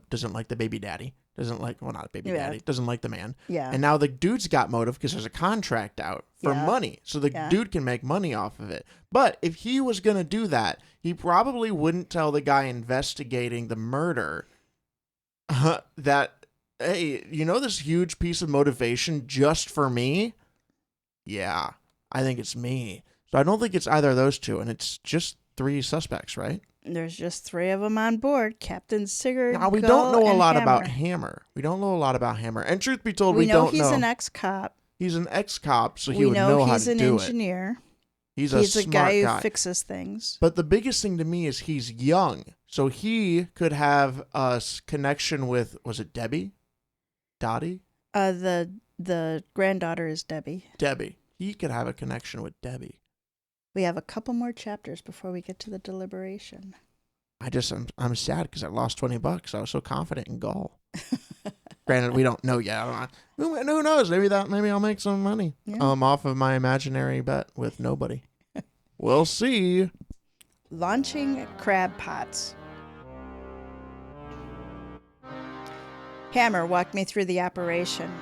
baby daddy. Doesn't like not baby daddy. Doesn't like the man. Yeah. And now the dude's got motive because there's a contract out for money. So the dude can make money off of it. But if he was gonna do that, he probably wouldn't tell the guy investigating the murder that, hey, you know this huge piece of motivation just for me? Yeah, I think it's me. So I don't think it's either of those two, and it's just 3 suspects, right? There's just 3 of them on board. Captain Sigurd, Now, we Gull, don't know a and lot Hammer. about Hammer. We don't know a lot about Hammer. And truth be told, we know don't know. he's an ex-cop. He's an ex-cop, so he We would know how he's to an do it. engineer. He's a smart guy who fixes things. But the biggest thing to me is he's young. So he could have a connection with, was it Debbie? Dottie? The granddaughter is Debbie. Debbie. He could have a connection with Debbie. We have a couple more chapters before we get to the deliberation. I'm sad because I lost $20. I was so confident in Gull. Granted, we don't know yet. Who knows? Maybe I'll make some money off of my imaginary bet with nobody. We'll see. Launching crab pots. Hammer walked me through the operation.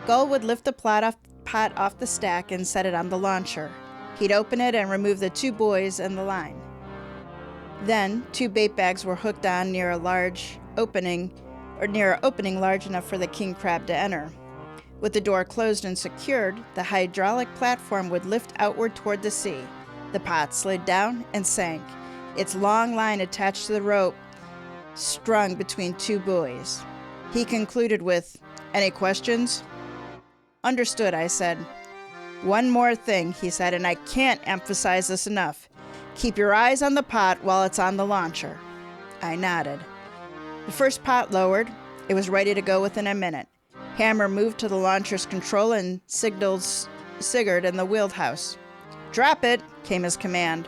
Gull would lift the pot off the stack and set it on the launcher. He'd open it and remove the 2 buoys and the line. Then 2 bait bags were hooked on near an opening large enough for the king crab to enter. With the door closed and secured, the hydraulic platform would lift outward toward the sea. The pot slid down and sank, its long line attached to the rope strung between 2 buoys. He concluded with, "Any questions?" "Understood," I said. "One more thing," he said, "and I can't emphasize this enough. Keep your eyes on the pot while it's on the launcher." I nodded. The first pot lowered. It was ready to go within a minute. Hammer moved to the launcher's control and signaled Sigurd in the wheelhouse. "Drop it," came his command.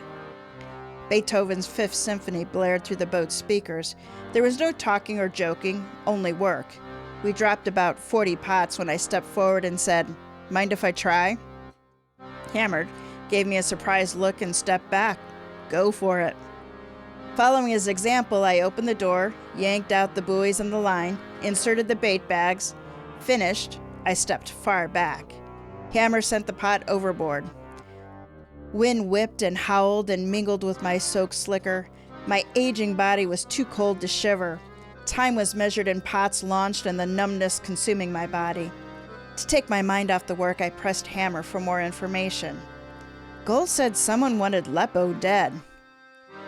Beethoven's Fifth Symphony blared through the boat's speakers. There was no talking or joking, only work. We dropped about 40 pots when I stepped forward and said, "Mind if I try?" Hammer gave me a surprised look and stepped back. "Go for it." Following his example, I opened the door, yanked out the buoys and the line, inserted the bait bags. Finished, I stepped far back. Hammer sent the pot overboard. Wind whipped and howled and mingled with my soaked slicker. My aging body was too cold to shiver. Time was measured in pots launched and the numbness consuming my body. To take my mind off the work, I pressed Hammer for more information. Gull said someone wanted Lep O dead.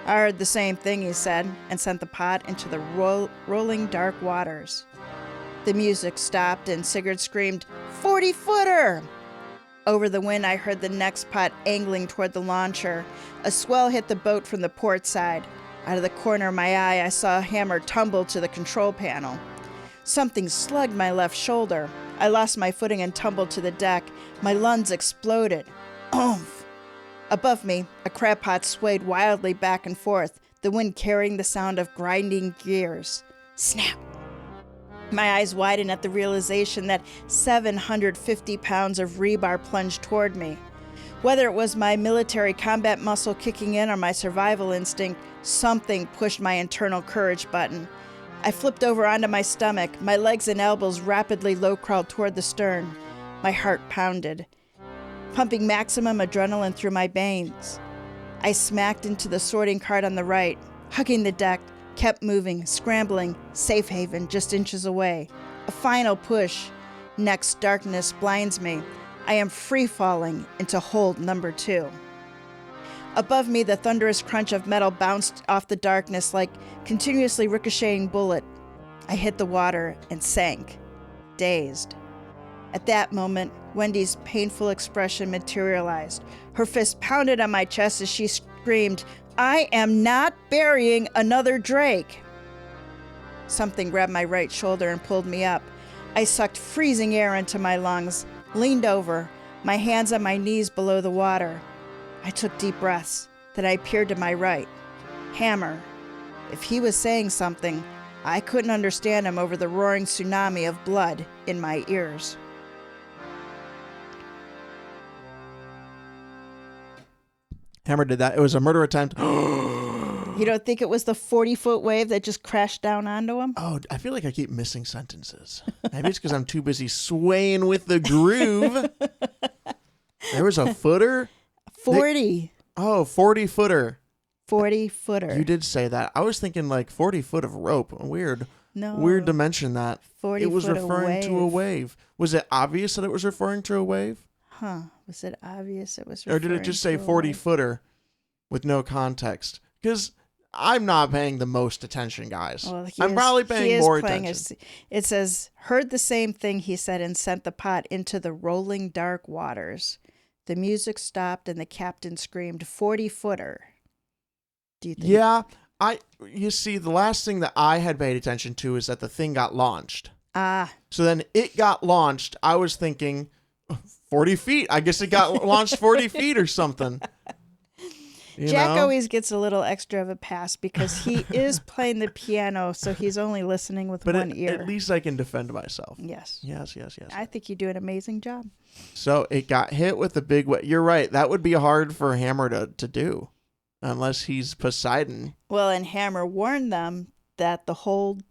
I heard the same thing, he said, and sent the pot into the rolling dark waters. The music stopped and Sigurd screamed, 40-footer! Over the wind, I heard the next pot angling toward the launcher. A swell hit the boat from the port side. Out of the corner of my eye, I saw Hammer tumble to the control panel. Something slugged my left shoulder. I lost my footing and tumbled to the deck. My lungs exploded. Oomph! Above me, a crab pot swayed wildly back and forth, the wind carrying the sound of grinding gears. Snap! My eyes widened at the realization that 750 pounds of rebar plunged toward me. Whether it was my military combat muscle kicking in or my survival instinct, something pushed my internal courage button. I flipped over onto my stomach, my legs and elbows rapidly low-crawled toward the stern. My heart pounded, pumping maximum adrenaline through my veins. I smacked into the sorting cart on the right, hugging the deck, kept moving, scrambling, safe haven just inches away. A final push. Next, darkness blinds me. I am free-falling into hold number 2. Above me, the thunderous crunch of metal bounced off the darkness like continuously ricocheting bullet. I hit the water and sank, dazed. At that moment, Wendy's painful expression materialized. Her fist pounded on my chest as she screamed, "I am not burying another Drake!" Something grabbed my right shoulder and pulled me up. I sucked freezing air into my lungs, leaned over, my hands on my knees below the water. I took deep breaths. Then I peered to my right. Hammer. If he was saying something, I couldn't understand him over the roaring tsunami of blood in my ears. Hammer did that. It was a murder attempt. You don't think it was the 40-foot wave that just crashed down onto him? Oh, I feel like I keep missing sentences. Maybe it's because I'm too busy swaying with the groove. There was a footer? 40. 40-footer. 40-footer. You did say that. I was thinking like 40 foot of rope. Weird. No. Weird to mention that. 40 It was foot referring to a wave. Was it obvious that it was referring to a wave? Huh. Was it obvious it was Or did it just say 40-footer with no context? Because I'm not paying the most attention, guys. Well, I'm probably paying more attention. It says, heard the same thing he said and sent the pot into the rolling dark waters. The music stopped and the captain screamed, 40-footer. Do you think? Yeah, you see, the last thing that I had paid attention to is that the thing got launched. So then it got launched. I was thinking 40 feet. I guess it got launched 40 feet or something. Jack always gets a little extra of a pass because he is playing the piano, so he's only listening with one ear. At least I can defend myself. Yes. Yes. I think you do an amazing job. So it got hit with a big wave. You're right. That would be hard for Hammer to do unless he's Poseidon. Well, and Hammer warned them that hold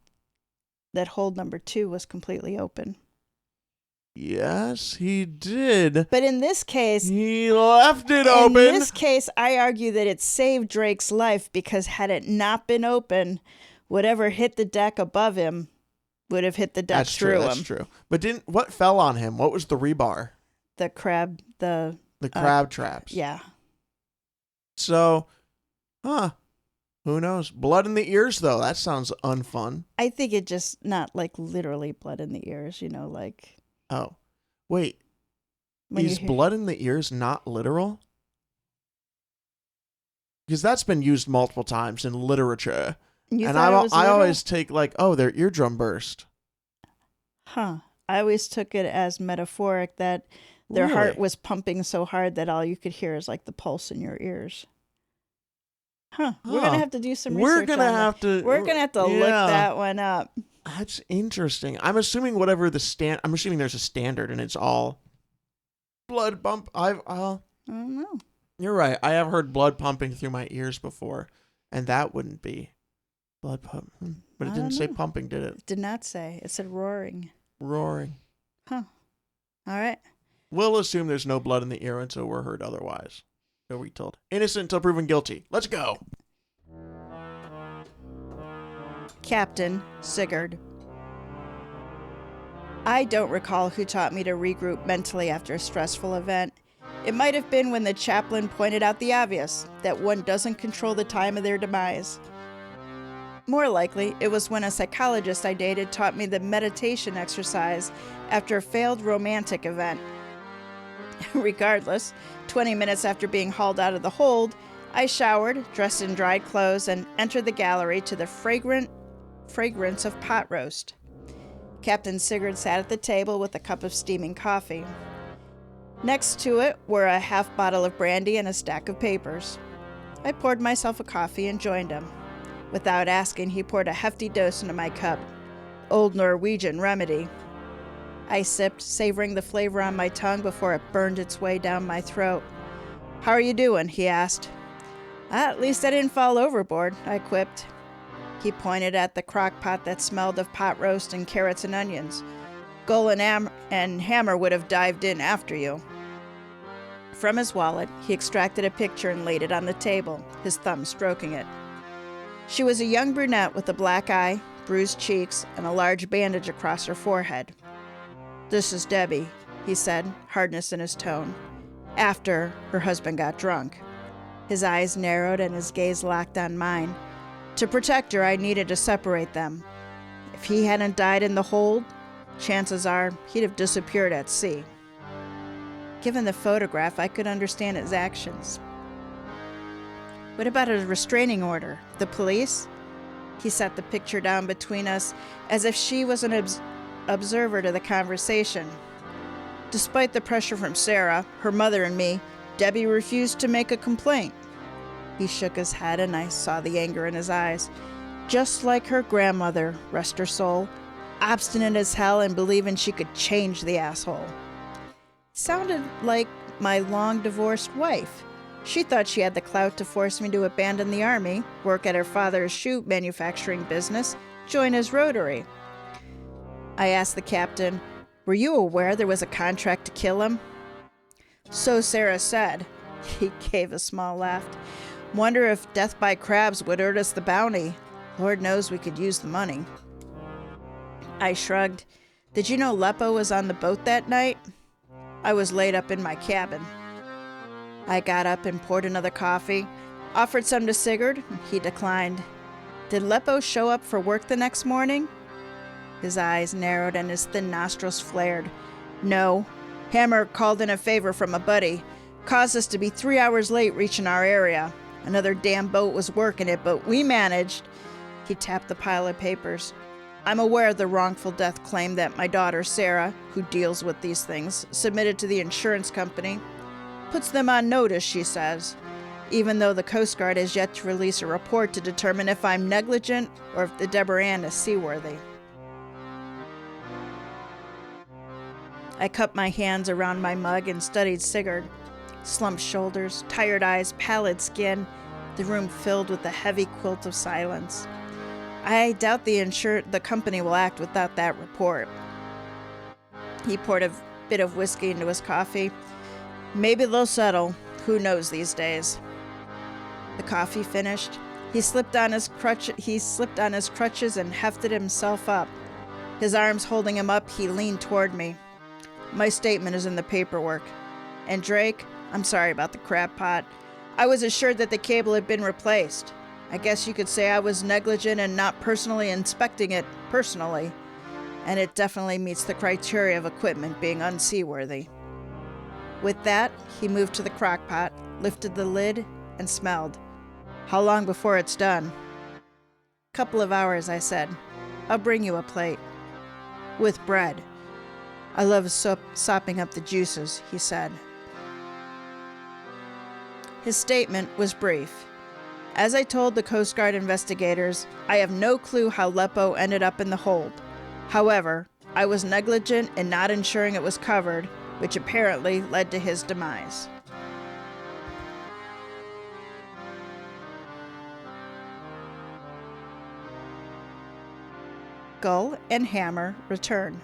number 2 was completely open. Yes, he did. But in this case, he left it open. In this case, I argue that it saved Drake's life because had it not been open, whatever hit the deck above him would have hit the deck through him. That's true. But what fell on him? What was the rebar? The crab, the crab traps. Yeah. So, who knows? Blood in the ears, though. That sounds unfun. I think it just not like literally blood in the ears, like. Oh, wait. Is blood in the ears not literal? Because that's been used multiple times in literature. And I always take their eardrum burst. Huh. I always took it as metaphoric that their heart was pumping so hard that all you could hear is like the pulse in your ears. Huh. We're going to have to do some research. We're going to have to look that one up. That's interesting. I'm assuming I'm assuming there's a standard and it's all blood pump. I don't know. You're right. I have heard blood pumping through my ears before, and that wouldn't be blood pump. But it didn't say pumping, did it? It did not say. It said roaring. Roaring. Huh. All right. We'll assume there's no blood in the ear until we're heard otherwise. So we told. Innocent until proven guilty. Let's go. Captain Sigurd. I don't recall who taught me to regroup mentally after a stressful event. It might have been when the chaplain pointed out the obvious, that one doesn't control the time of their demise. More likely, it was when a psychologist I dated taught me the meditation exercise after a failed romantic event. Regardless, 20 minutes after being hauled out of the hold, I showered, dressed in dried clothes, and entered the gallery to the fragrance of pot roast. Captain Sigurd sat at the table with a cup of steaming coffee. Next to it were a half bottle of brandy and a stack of papers. I poured myself a coffee and joined him. Without asking, he poured a hefty dose into my cup. Old Norwegian remedy. I sipped, savoring the flavor on my tongue before it burned its way down my throat. "How are you doing?" he asked. "At least I didn't fall overboard," I quipped. He pointed at the crock pot that smelled of pot roast and carrots and onions. "Gull and Hammer would have dived in after you." From his wallet, he extracted a picture and laid it on the table, his thumb stroking it. She was a young brunette with a black eye, bruised cheeks, and a large bandage across her forehead. "This is Debbie," he said, hardness in his tone. "After her husband got drunk." His eyes narrowed and his gaze locked on mine. To protect her, I needed to separate them. If he hadn't died in the hold, chances are he'd have disappeared at sea. Given the photograph, I could understand his actions. "What about a restraining order? The police?" He set the picture down between us as if she was an observer to the conversation. Despite the pressure from Sarah, her mother, and me, Debbie refused to make a complaint. He shook his head and I saw the anger in his eyes. Just like her grandmother, rest her soul, obstinate as hell and believing she could change the asshole. Sounded like my long-divorced wife. She thought she had the clout to force me to abandon the army, work at her father's shoe manufacturing business, join his Rotary. I asked the captain, "Were you aware there was a contract to kill him?" "So Sarah said." He gave a small laugh. "Wonder if death by crabs would earn us the bounty. Lord knows we could use the money." I shrugged. "Did you know Lep O was on the boat that night?" "I was laid up in my cabin." I got up and poured another coffee. Offered some to Sigurd. He declined. Did Lep O show up for work the next morning? His eyes narrowed and his thin nostrils flared. No. Hammer called in a favor from a buddy. Caused us to be 3 hours late reaching our area. Another damn boat was working it, but we managed. He tapped the pile of papers. I'm aware of the wrongful death claim that my daughter, Sarah, who deals with these things, submitted to the insurance company. Puts them on notice, she says, even though the Coast Guard has yet to release a report to determine if I'm negligent or if the Debra Anne is seaworthy. I cupped my hands around my mug and studied Sigurd. Slumped shoulders, tired eyes, pallid skin, the room filled with a heavy quilt of silence. I doubt the company will act without that report. He poured a bit of whiskey into his coffee. Maybe they'll settle. Who knows these days? The coffee finished. He slipped on his crutches and hefted himself up. His arms holding him up, he leaned toward me. My statement is in the paperwork. And Drake, I'm sorry about the crab pot. I was assured that the cable had been replaced. I guess you could say I was negligent in not personally inspecting it personally. And it definitely meets the criteria of equipment being unseaworthy. With that, he moved to the crock pot, lifted the lid, and smelled. How long before it's done? Couple of hours, I said. I'll bring you a plate. With bread. I love sopping up the juices, he said. His statement was brief. As I told the Coast Guard investigators, I have no clue how Lep O ended up in the hold. However, I was negligent in not ensuring it was covered, which apparently led to his demise. Gull and Hammer return.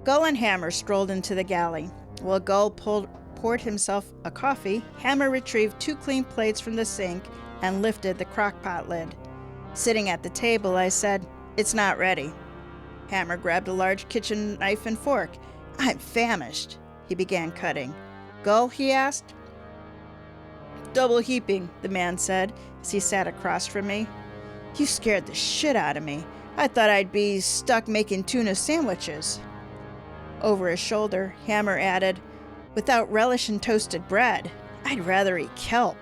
Gull and Hammer strolled into the galley. While Gull poured himself a coffee, Hammer retrieved 2 clean plates from the sink and lifted the crock-pot lid. Sitting at the table, I said, "It's not ready." Hammer grabbed a large kitchen knife and fork. "I'm famished." He began cutting. "Gull?" he asked. "Double heaping," the man said as he sat across from me. "You scared the shit out of me. I thought I'd be stuck making tuna sandwiches." Over his shoulder, Hammer added, "Without relish in toasted bread, I'd rather eat kelp."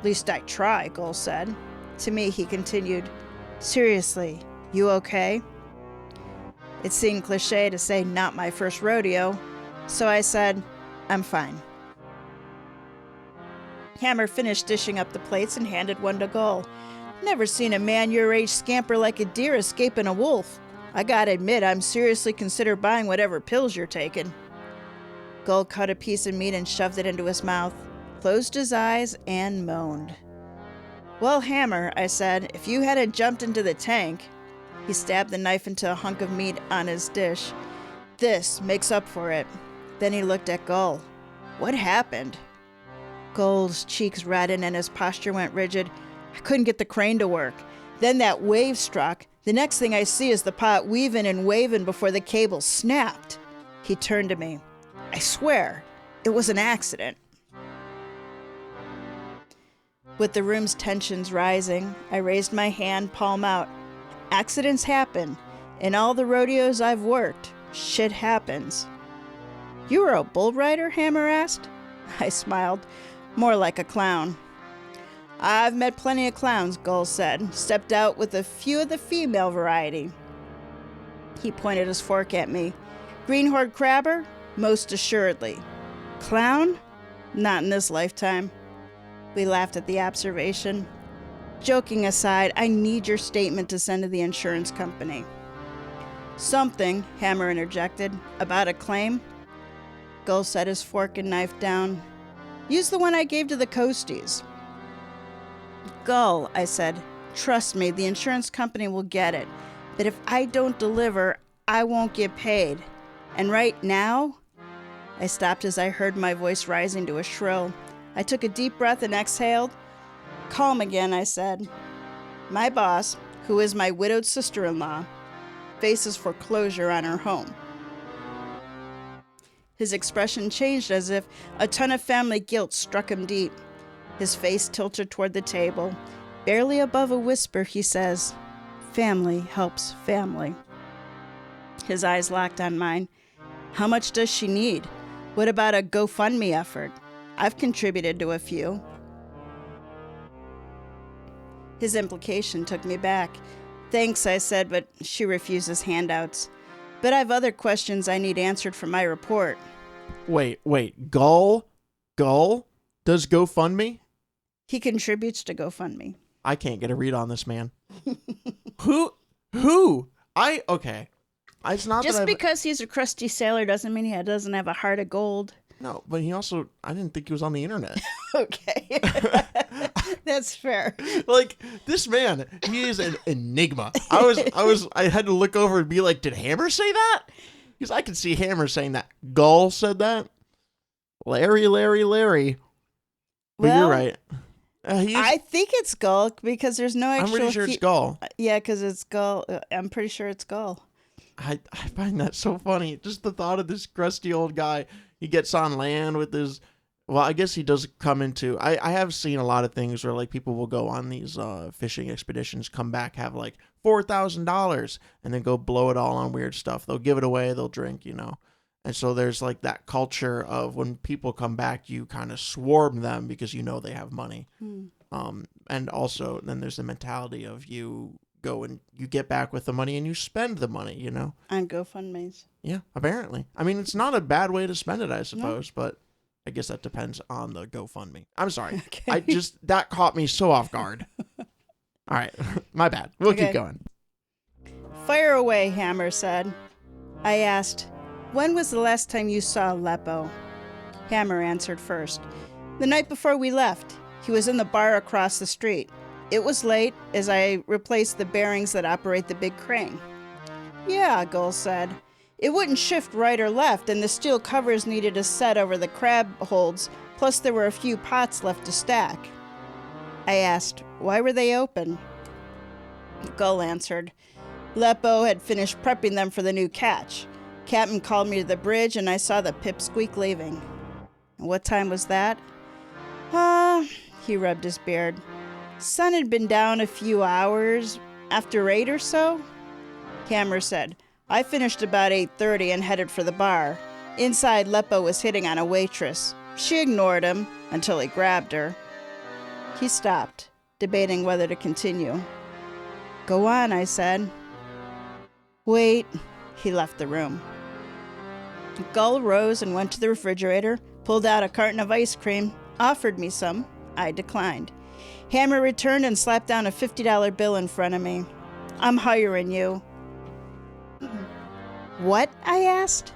"Least I try," Gull said. To me, he continued, "Seriously, you okay?" It seemed cliché to say not my first rodeo, so I said, "I'm fine." Hammer finished dishing up the plates and handed one to Gull. "Never seen a man your age scamper like a deer escaping a wolf. I gotta admit, I'm seriously consider buying whatever pills you're taking." Gull cut a piece of meat and shoved it into his mouth, closed his eyes, and moaned. "Well, Hammer," I said, "if you hadn't jumped into the tank..." He stabbed the knife into a hunk of meat on his dish. "This makes up for it." Then he looked at Gull. "What happened?" Gull's cheeks reddened and his posture went rigid. "I couldn't get the crane to work. Then that wave struck. The next thing I see is the pot weaving and waving before the cable snapped." He turned to me. "I swear, it was an accident." With the room's tensions rising, I raised my hand, palm out. "Accidents happen. In all the rodeos I've worked, shit happens." "You were a bull rider?" Hammer asked. I smiled, more like a clown. "I've met plenty of clowns," Gull said. "Stepped out with a few of the female variety." He pointed his fork at me. "Greenhorn crabber? Most assuredly. Clown? Not in this lifetime." We laughed at the observation. "Joking aside, I need your statement to send to the insurance company." "Something," Hammer interjected, "about a claim?" Gull set his fork and knife down. "Use the one I gave to the Coasties." "Gull," I said, "trust me, the insurance company will get it. But if I don't deliver, I won't get paid. And right now..." I stopped as I heard my voice rising to a shrill. I took a deep breath and exhaled. "Calm again," I said. "My boss, who is my widowed sister-in-law, faces foreclosure on her home." His expression changed as if a ton of family guilt struck him deep. His face tilted toward the table. Barely above a whisper, he says, "Family helps family." His eyes locked on mine. "How much does she need? What about a GoFundMe effort? I've contributed to a few." His implication took me back. "Thanks," I said, but she refuses handouts. "But I've other questions I need answered for my report." Wait. Gull does GoFundMe? He contributes to GoFundMe. I can't get a read on this man. Who? Okay. It's not Just that because he's a crusty sailor doesn't mean he doesn't have a heart of gold. No, but I didn't think he was on the internet. Okay. That's fair. Like, this man, he is an enigma. I had to look over and be like, did Hammer say that? Because I could see Hammer saying that. Gull said that. Larry. But Well, you're right. I think it's Gull because there's no actual... I'm pretty sure it's Gull. Yeah, because it's Gull. I'm pretty sure it's Gull. I find that so funny. Just the thought of this crusty old guy. He gets on land with his... Well, I guess he does come into... I have seen a lot of things where like people will go on these fishing expeditions, come back, have like $4,000, and then go blow it all on weird stuff. They'll give it away, they'll drink, And so there's like that culture of when people come back, you kind of swarm them because they have money. And also then there's the mentality of you go and you get back with the money and you spend the money, On GoFundMes. Yeah, apparently. I mean, it's not a bad way to spend it, I suppose, but I guess that depends on the GoFundMe. I'm sorry. Okay. That caught me so off guard. All right, my bad. We'll keep going. "Fire away," Hammer said. I asked, "When was the last time you saw Lep O?" Hammer answered first. "The night before we left. He was in the bar across the street. It was late as I replaced the bearings that operate the big crane." "Yeah," Gull said. "It wouldn't shift right or left, and the steel covers needed a set over the crab holds, plus there were a few pots left to stack." I asked, "Why were they open?" Gull answered, "Lep O had finished prepping them for the new catch. Captain called me to the bridge, and I saw the pipsqueak leaving." "What time was that?" He rubbed his beard. "Sun had been down a few hours, after 8 or so." Hammer said, "I finished about 8:30 and headed for the bar. Inside, Lep O was hitting on a waitress. She ignored him until he grabbed her." He stopped, debating whether to continue. "Go on," I said. "Wait." He left the room. Gull rose and went to the refrigerator, pulled out a carton of ice cream, offered me some. I declined. Hammer returned and slapped down a $50 bill in front of me. "I'm hiring you." "What?" I asked.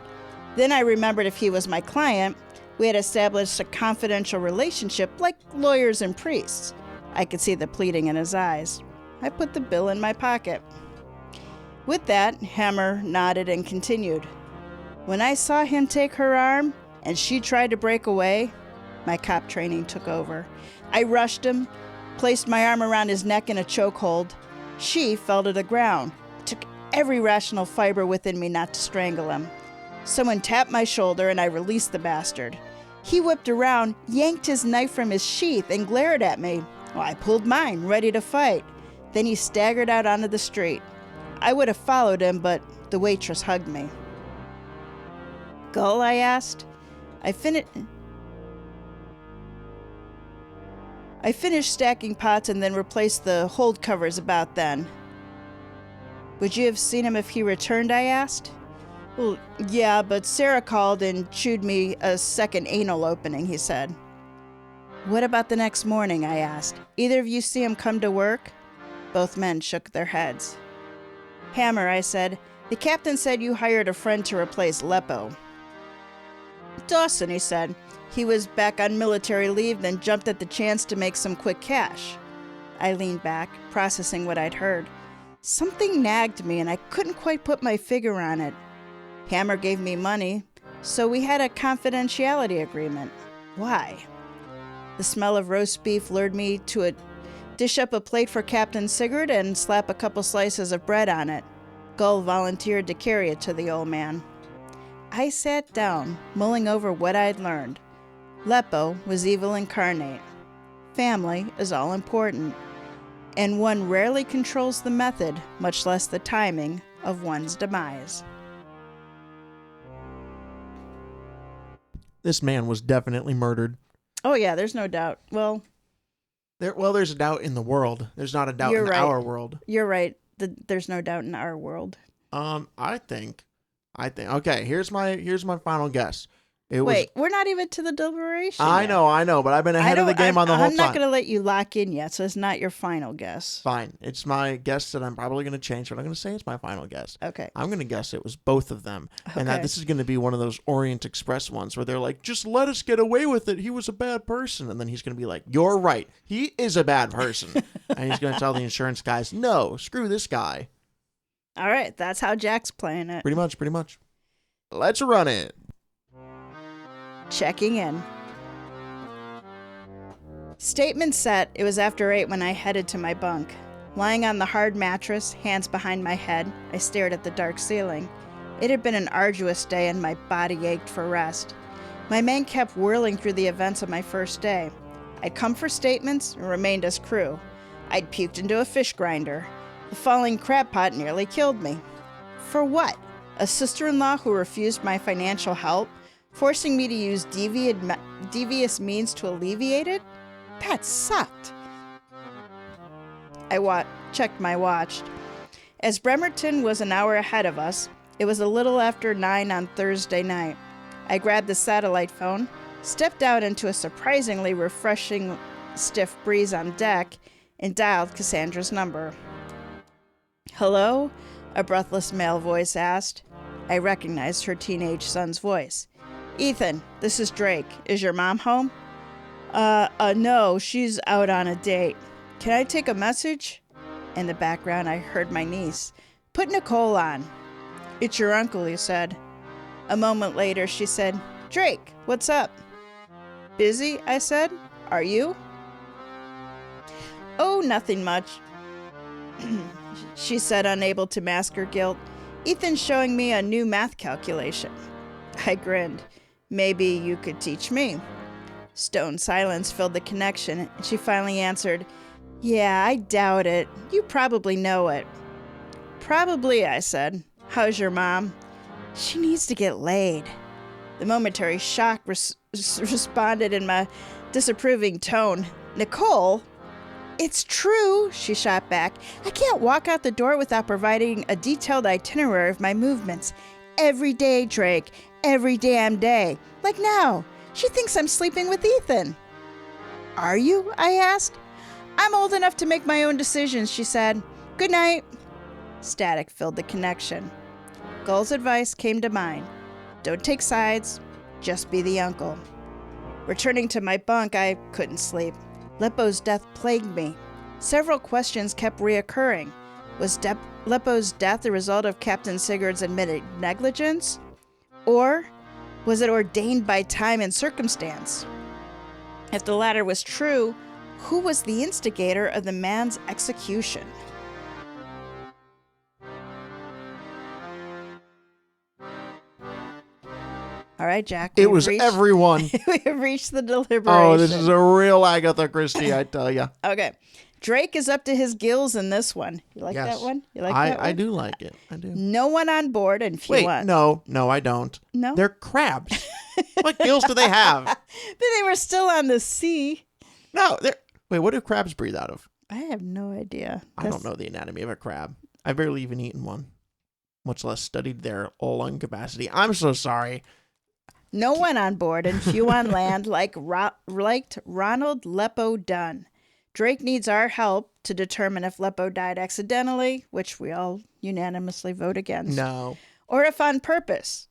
Then I remembered if he was my client, we had established a confidential relationship like lawyers and priests. I could see the pleading in his eyes. I put the bill in my pocket. With that, Hammer nodded and continued. "When I saw him take her arm and she tried to break away, my cop training took over. I rushed him, placed my arm around his neck in a chokehold. She fell to the ground. It took every rational fiber within me not to strangle him. Someone tapped my shoulder and I released the bastard. He whipped around, yanked his knife from his sheath, and glared at me. Well, I pulled mine, ready to fight. Then he staggered out onto the street. I would have followed him, but the waitress hugged me." "Gull?" I asked. I finished stacking pots and then replaced the hold covers about then. "Would you have seen him if he returned?" I asked. "Well, yeah, but Sarah called and chewed me a second anal opening," he said. "What about the next morning?" I asked. "Either of you see him come to work?" Both men shook their heads. "Hammer," I said, "the captain said you hired a friend to replace Lep O." "Dawson," he said. "He was back on military leave, then jumped at the chance to make some quick cash." I leaned back, processing what I'd heard. Something nagged me, and I couldn't quite put my finger on it. Hammer gave me money, so we had a confidentiality agreement. Why? The smell of roast beef lured me to dish up a plate for Captain Sigurd and slap a couple slices of bread on it. Gull volunteered to carry it to the old man. I sat down, mulling over what I'd learned. Lep O was evil incarnate. Family is all important, and one rarely controls the method, much less the timing, of one's demise. This man was definitely murdered. Oh yeah, there's no doubt. Well, there's a doubt in the world. There's not a doubt in our world. You're right. There's no doubt in our world. I think. Okay, here's my final guess. Wait, we're not even to the deliberation I yet. know, but I've been ahead of the game on the whole time. I'm not going to let you lock in yet, so it's not your final guess. Fine. It's my guess that I'm probably going to change, but I'm going to say it's my final guess. Okay. I'm going to guess it was both of them. Okay. And that this is going to be one of those Orient Express ones where they're like, just let us get away with it. He was a bad person. And then he's going to be like, you're right. He is a bad person. And he's going to tell the insurance guys, no, screw this guy. All right. That's how Jack's playing it. Pretty much. Let's run it. Checking in. Statement set. It was after 8 when I headed to my bunk. Lying on the hard mattress, hands behind my head, I stared at the dark ceiling. It had been an arduous day and my body ached for rest. My mind kept whirling through the events of my first day. I'd come for statements and remained as crew. I'd puked into a fish grinder. The falling crab pot nearly killed me. For what? A sister-in-law who refused my financial help? Forcing me to use devious means to alleviate it? That sucked. I checked my watch. As Bremerton was an hour ahead of us, it was a little after 9 on Thursday night. I grabbed the satellite phone, stepped out into a surprisingly refreshing stiff breeze on deck, and dialed Cassandra's number. "Hello?" a breathless male voice asked. I recognized her teenage son's voice. "Ethan, this is Drake. Is your mom home?" No, she's out on a date. Can I take a message?" In the background, I heard my niece. "Put Nicole on." "It's your uncle," he said. A moment later, she said, "Drake, what's up?" "Busy," I said. "Are you?" "Oh, nothing much," she said, unable to mask her guilt. "Ethan's showing me a new math calculation." I grinned. "Maybe you could teach me." Stone silence filled the connection, and she finally answered, "Yeah, I doubt it. You probably know it." "Probably," I said. "How's your mom?" "She needs to get laid." The momentary shock responded in my disapproving tone. "Nicole?" "It's true," she shot back. "I can't walk out the door without providing a detailed itinerary of my movements. Every day, Drake. Every damn day. Like now. She thinks I'm sleeping with Ethan." "Are you?" I asked. "I'm old enough to make my own decisions," she said. "Good night." Static filled the connection. Gull's advice came to mind. Don't take sides. Just be the uncle. Returning to my bunk, I couldn't sleep. Lep O's death plagued me. Several questions kept reoccurring. Was Lep O's death the result of Captain Sigurd's admitted negligence? Or was it ordained by time and circumstance? If the latter was true, who was the instigator of the man's execution? All right, Jack. It was everyone. We have reached the deliberation. Oh, this is a real Agatha Christie, I tell you. Okay. Drake is up to his gills in this one. You like that one? You like that one? I do like it. I do. No one on board and few on. No, I don't. No? They're crabs. What gills do they have? But they were still on the sea. No, wait, what do crabs breathe out of? I have no idea. I don't know the anatomy of a crab. I've barely even eaten one, much less studied their lung capacity. I'm so sorry. No one on board and few on land liked Ronald Lep O Dunne. Drake needs our help to determine if Lep O died accidentally, which we all unanimously vote against. No. Or if on purpose,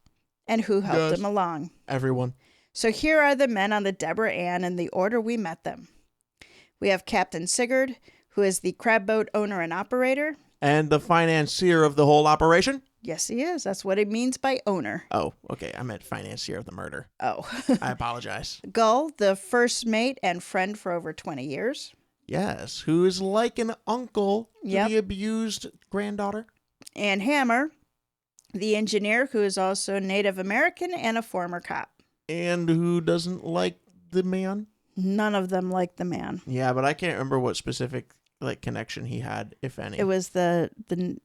and who helped him along. Everyone. So here are the men on the Debra Anne in the order we met them. We have Captain Sigurd, who is the crab boat owner and operator. And the financier of the whole operation? Yes, he is. That's what it means by owner. Oh, okay. I meant financier of the murder. Oh. I apologize. Gull, the first mate and friend for over 20 years. Yes, who is like an uncle to the abused granddaughter. And Hammer, The engineer, who is also Native American and a former cop. And who doesn't like the man? None of them liked the man. Yeah, but I can't remember what specific connection he had, if any. It was the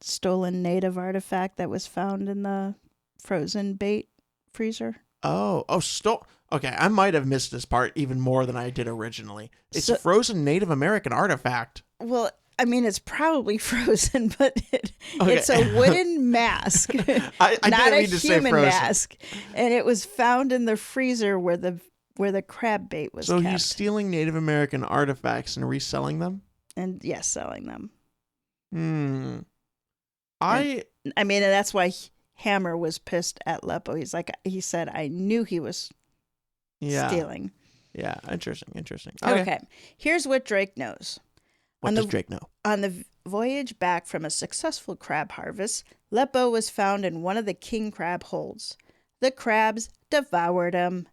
stolen native artifact that was found in the frozen bait freezer. Okay, I might have missed this part even more than I did originally. It's So- a frozen Native American artifact. Well, I mean, it's probably frozen, but Okay. it's a wooden mask, I not didn't a mean to say human frozen. mask. And it was found in the freezer where the crab bait was So kept. he's stealing Native American artifacts and reselling them? And yes, selling them. I mean, and that's why Hammer was pissed at Lep O. He said, I knew he was stealing. Yeah, interesting. Okay. Here's what Drake knows. What does Drake know? On the voyage back from a successful crab harvest, Lep O was found in one of the king crab holds. The crabs devoured him.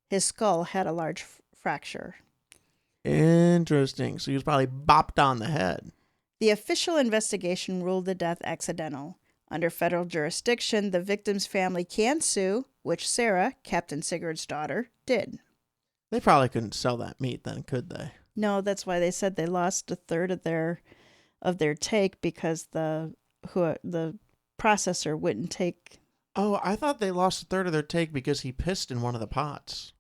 His skull had a large fracture. Interesting. So he was probably bopped on the head. The official investigation ruled the death accidental. Under federal jurisdiction, the victim's family can sue, which Sarah, Captain Sigurd's daughter, did. They probably couldn't sell that meat then, could they? No, that's why they said they lost a third of their take because the processor wouldn't take. Oh, I thought they lost a third of their take because he pissed in one of the pots.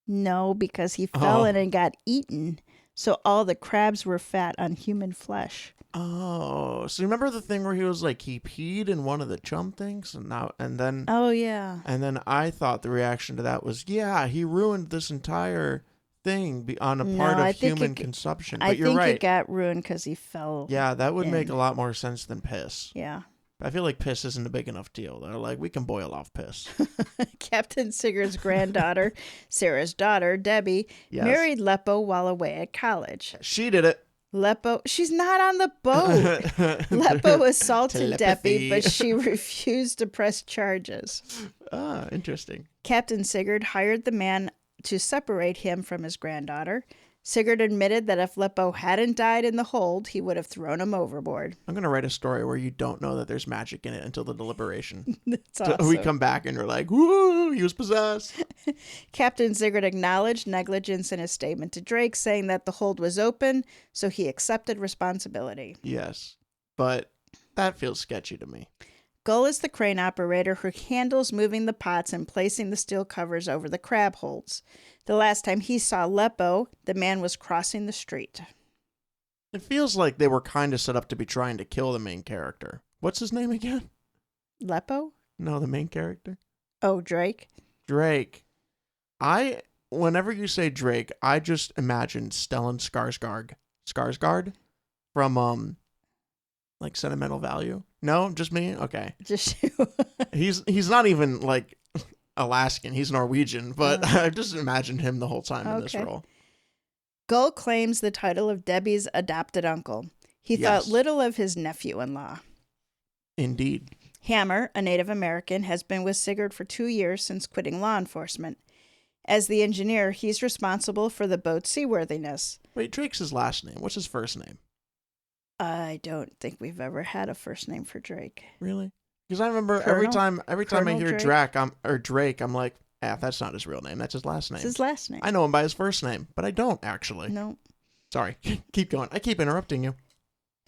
No, because he fell in and got eaten. So all the crabs were fat on human flesh. Oh, so remember the thing where he was like he peed in one of the chum things, and then Oh yeah. And then I thought the reaction to that was, yeah, he ruined this entire thing on a part of human consumption. But you're right. I think it got ruined because he fell. Yeah, that would make a lot more sense than piss. Yeah. I feel like piss isn't a big enough deal. They're like, we can boil off piss. Captain Sigurd's granddaughter, Sarah's daughter, Debbie, married Lep O while away at college. She did it. Lep O, she's not on the boat. Lep O assaulted Debbie, but she refused to press charges. Ah, interesting. Captain Sigurd hired the man to separate him from his granddaughter. Sigurd admitted that if Lep O hadn't died in the hold, he would have thrown him overboard. I'm going to write a story where you don't know that there's magic in it until the deliberation. That's awesome. We come back and we're like, woo, he was possessed. Captain Sigurd acknowledged negligence in his statement to Drake, saying that the hold was open, so he accepted responsibility. Yes, but that feels sketchy to me. Gull is the crane operator who handles moving the pots and placing the steel covers over the crab holds. The last time he saw Lep O, the man was crossing the street. It feels like they were kind of set up to be trying to kill the main character. What's his name again? Lep O? No, the main character. Oh, Drake? Drake. Whenever you say Drake, I just imagine Stellan Skarsgård from like Sentimental Value. No, just me? Okay. Just you. He's not even like Alaskan. He's Norwegian, but I've just imagined him the whole time in this role. Gull claims the title of Debbie's adopted uncle. He thought little of his nephew-in-law. Indeed. Hammer, a Native American, has been with Sigurd for 2 years since quitting law enforcement. As the engineer, he's responsible for the boat's seaworthiness. Wait, Drake's his last name. What's his first name? I don't think we've ever had a first name for Drake. Really? Because I remember every time I hear Drake, I'm like, that's not his real name. That's his last name. It's his last name. I know him by his first name, but I don't actually. No. Sorry. Keep going. I keep interrupting you.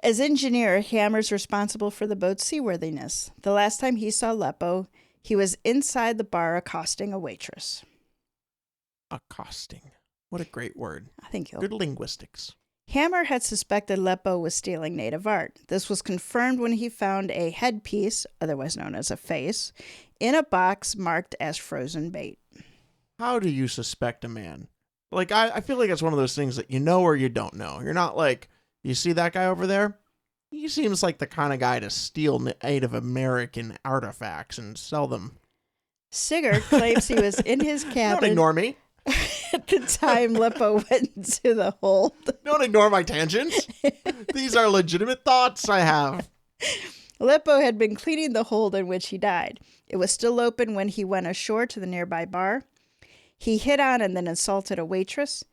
As engineer, Hammer's responsible for the boat's seaworthiness. The last time he saw Lep O, he was inside the bar accosting a waitress. Accosting. What a great word. I think good linguistics. Hammer had suspected Lep O was stealing native art. This was confirmed when he found a headpiece, otherwise known as a face, in a box marked as frozen bait. How do you suspect a man? Like, I feel like it's one of those things that you know or you don't know. You're not like, you see that guy over there? He seems like the kind of guy to steal Native American artifacts and sell them. Sigurd claims he was in his cabin. Don't ignore me. At the time Lep O went into the hold. Don't ignore my tangents. These are legitimate thoughts I have. Lep O had been cleaning the hold in which he died. It was still open when he went ashore to the nearby bar. He hit on and then assaulted a waitress.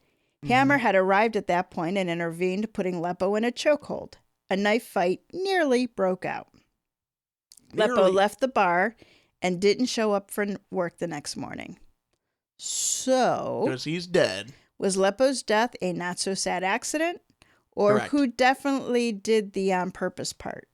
Hammer had arrived at that point and intervened, putting Lep O in a chokehold. A knife fight nearly broke out. Lep O nearly... left the bar and didn't show up for work the next morning. So, Because he's dead. was Lep O's death a not-so-sad accident? Or Correct. who definitely did the on-purpose part?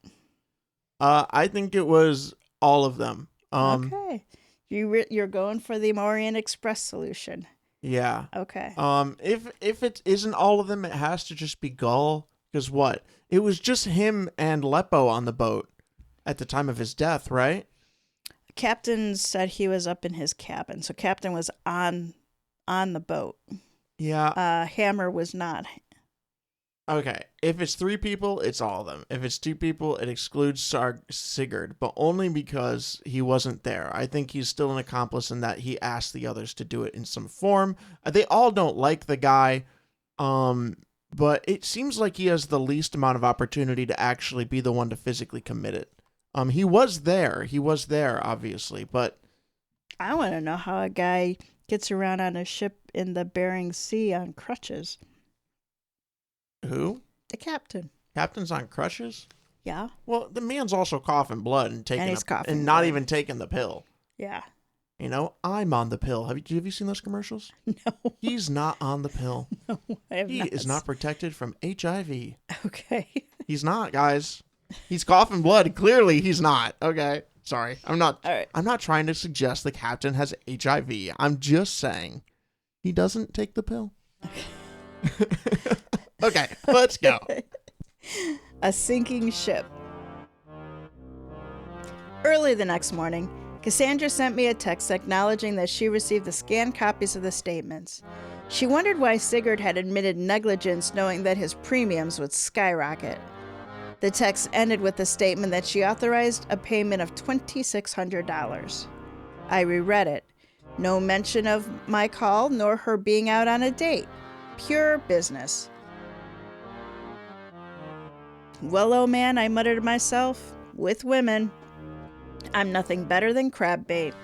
I think it was all of them. Okay. You're going for the Orient Express solution. Yeah. Okay. If it isn't all of them, it has to just be Gull. Because what? It was just him and Lep O on the boat at the time of his death, right? Captain said he was up in his cabin. So Captain was on the boat. Yeah. Hammer was not. Okay. If it's 3 people, it's all of them. If it's 2 people, it excludes Sigurd, but only because he wasn't there. I think he's still an accomplice in that he asked the others to do it in some form. They all don't like the guy, but it seems like he has the least amount of opportunity to actually be the one to physically commit it. He was there. He was there, obviously, but... I want to know how a guy gets around on a ship in the Bering Sea on crutches. Who? The captain. Captain's on crutches? Yeah. Well, the man's also coughing blood and taking and not blood. even taking the pill. Yeah. You know, I'm on the pill. Have you seen those commercials? No. He's not on the pill. No, I have He not. is not protected from HIV. Okay. He's not, guys. He's coughing blood. Clearly, he's not. Okay. Sorry. I'm not. All right. I'm not trying to suggest the captain has HIV. I'm just saying he doesn't take the pill. Okay, let's go. A sinking ship. Early the next morning, Cassandra sent me a text acknowledging that she received the scanned copies of the statements. She wondered why Sigurd had admitted negligence knowing that his premiums would skyrocket. The text ended with the statement that she authorized a payment of $2,600. I reread it. No mention of my call nor her being out on a date. Pure business. Well, oh man, I muttered to myself, with women, I'm nothing better than crab bait.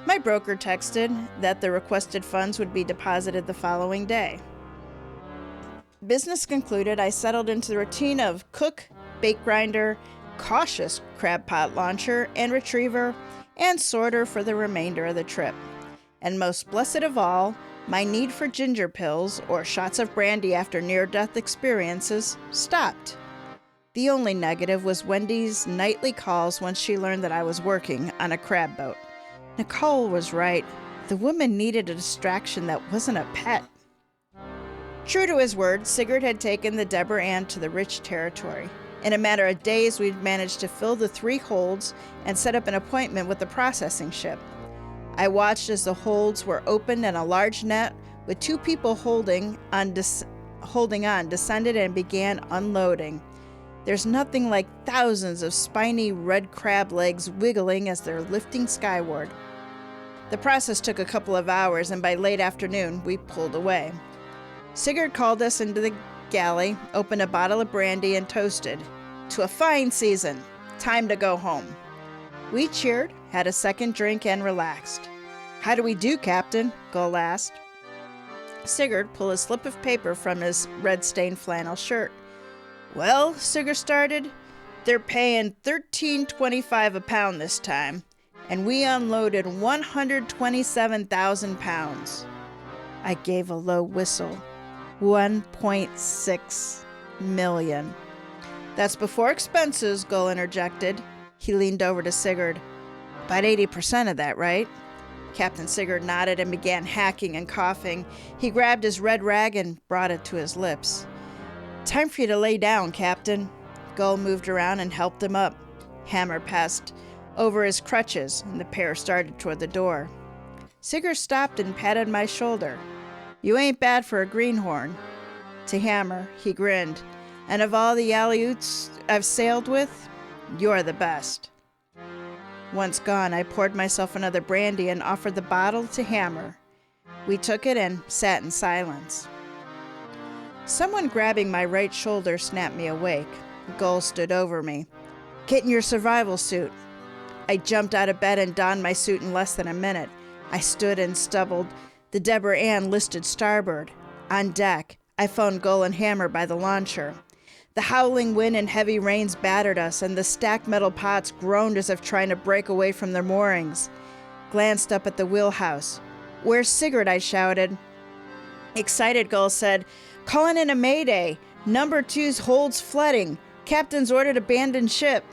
My broker texted that the requested funds would be deposited the following day. Business concluded, I settled into the routine of cook, bake grinder, cautious crab pot launcher and retriever, and sorter for the remainder of the trip. And most blessed of all, my need for ginger pills or shots of brandy after near-death experiences stopped. The only negative was Wendy's nightly calls once she learned that I was working on a crab boat. Nicole was right. The woman needed a distraction that wasn't a pet. True to his word, Sigurd had taken the Debra Anne to the rich territory. In a matter of days, we'd managed to fill the 3 holds and set up an appointment with the processing ship. I watched as the holds were opened and a large net with 2 people holding on descended and began unloading. There's nothing like thousands of spiny red crab legs wiggling as they're lifting skyward. The process took a couple of hours, and by late afternoon, we pulled away. Sigurd called us into the galley, opened a bottle of brandy, and toasted. To a fine season. Time to go home. We cheered, had a second drink, and relaxed. How do we do, Captain? Gull asked. Sigurd pulled a slip of paper from his red-stained flannel shirt. Well, Sigurd started, they're paying $13.25 a pound this time, and we unloaded 127,000 pounds. I gave a low whistle. 1.6 million. That's before expenses, Gull interjected. He leaned over to Sigurd. About 80% of that, right? Captain Sigurd nodded and began hacking and coughing. He grabbed his red rag and brought it to his lips. Time for you to lay down, Captain. Gull moved around and helped him up. Hammer passed over his crutches, and the pair started toward the door. Sigurd stopped and patted my shoulder. You ain't bad for a greenhorn. To Hammer, he grinned. And of all the Aleuts I've sailed with, you're the best. Once gone, I poured myself another brandy and offered the bottle to Hammer. We took it and sat in silence. Someone grabbing my right shoulder snapped me awake. Gull stood over me. Get in your survival suit. I jumped out of bed and donned my suit in less than a minute. I stood and stubbled. The Debra Anne listed starboard. On deck, I phoned Gull and Hammer by the launcher. The howling wind and heavy rains battered us, and the stacked metal pots groaned as if trying to break away from their moorings. Glanced up at the wheelhouse. "Where's Sigurd?" I shouted. Excited Gull said, "Calling in a mayday. Number 2's hold's flooding. Captain's ordered abandoned ship."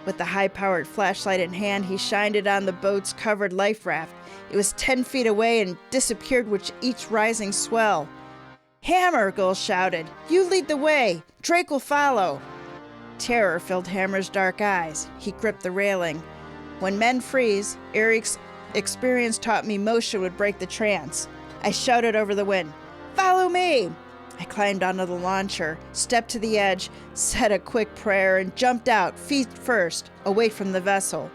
With the high-powered flashlight in hand, he shined it on the boat's covered life raft. It was 10 feet away and disappeared with each rising swell. "Hammer!" Gull shouted. "You lead the way. Drake will follow." Terror filled Hammer's dark eyes. He gripped the railing. When men freeze, Eric's experience taught me motion would break the trance. I shouted over the wind, "Follow me!" I climbed onto the launcher, stepped to the edge, said a quick prayer, and jumped out, feet first, away from the vessel.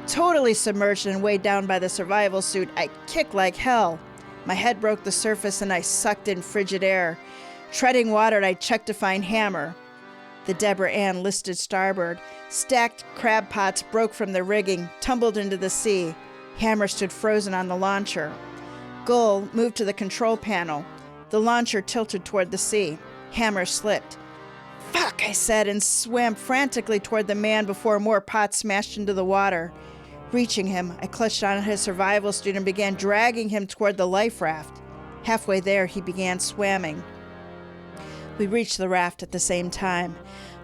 Totally submerged and weighed down by the survival suit, I kicked like hell. My head broke the surface and I sucked in frigid air. Treading water, I checked to find Hammer. The Debra Anne listed starboard. Stacked crab pots broke from the rigging, tumbled into the sea. Hammer stood frozen on the launcher. Gull moved to the control panel. The launcher tilted toward the sea. Hammer slipped. "Fuck," I said, and swam frantically toward the man before more pots smashed into the water. Reaching him, I clutched onto his survival suit and began dragging him toward the life raft. Halfway there, he began swimming. We reached the raft at the same time.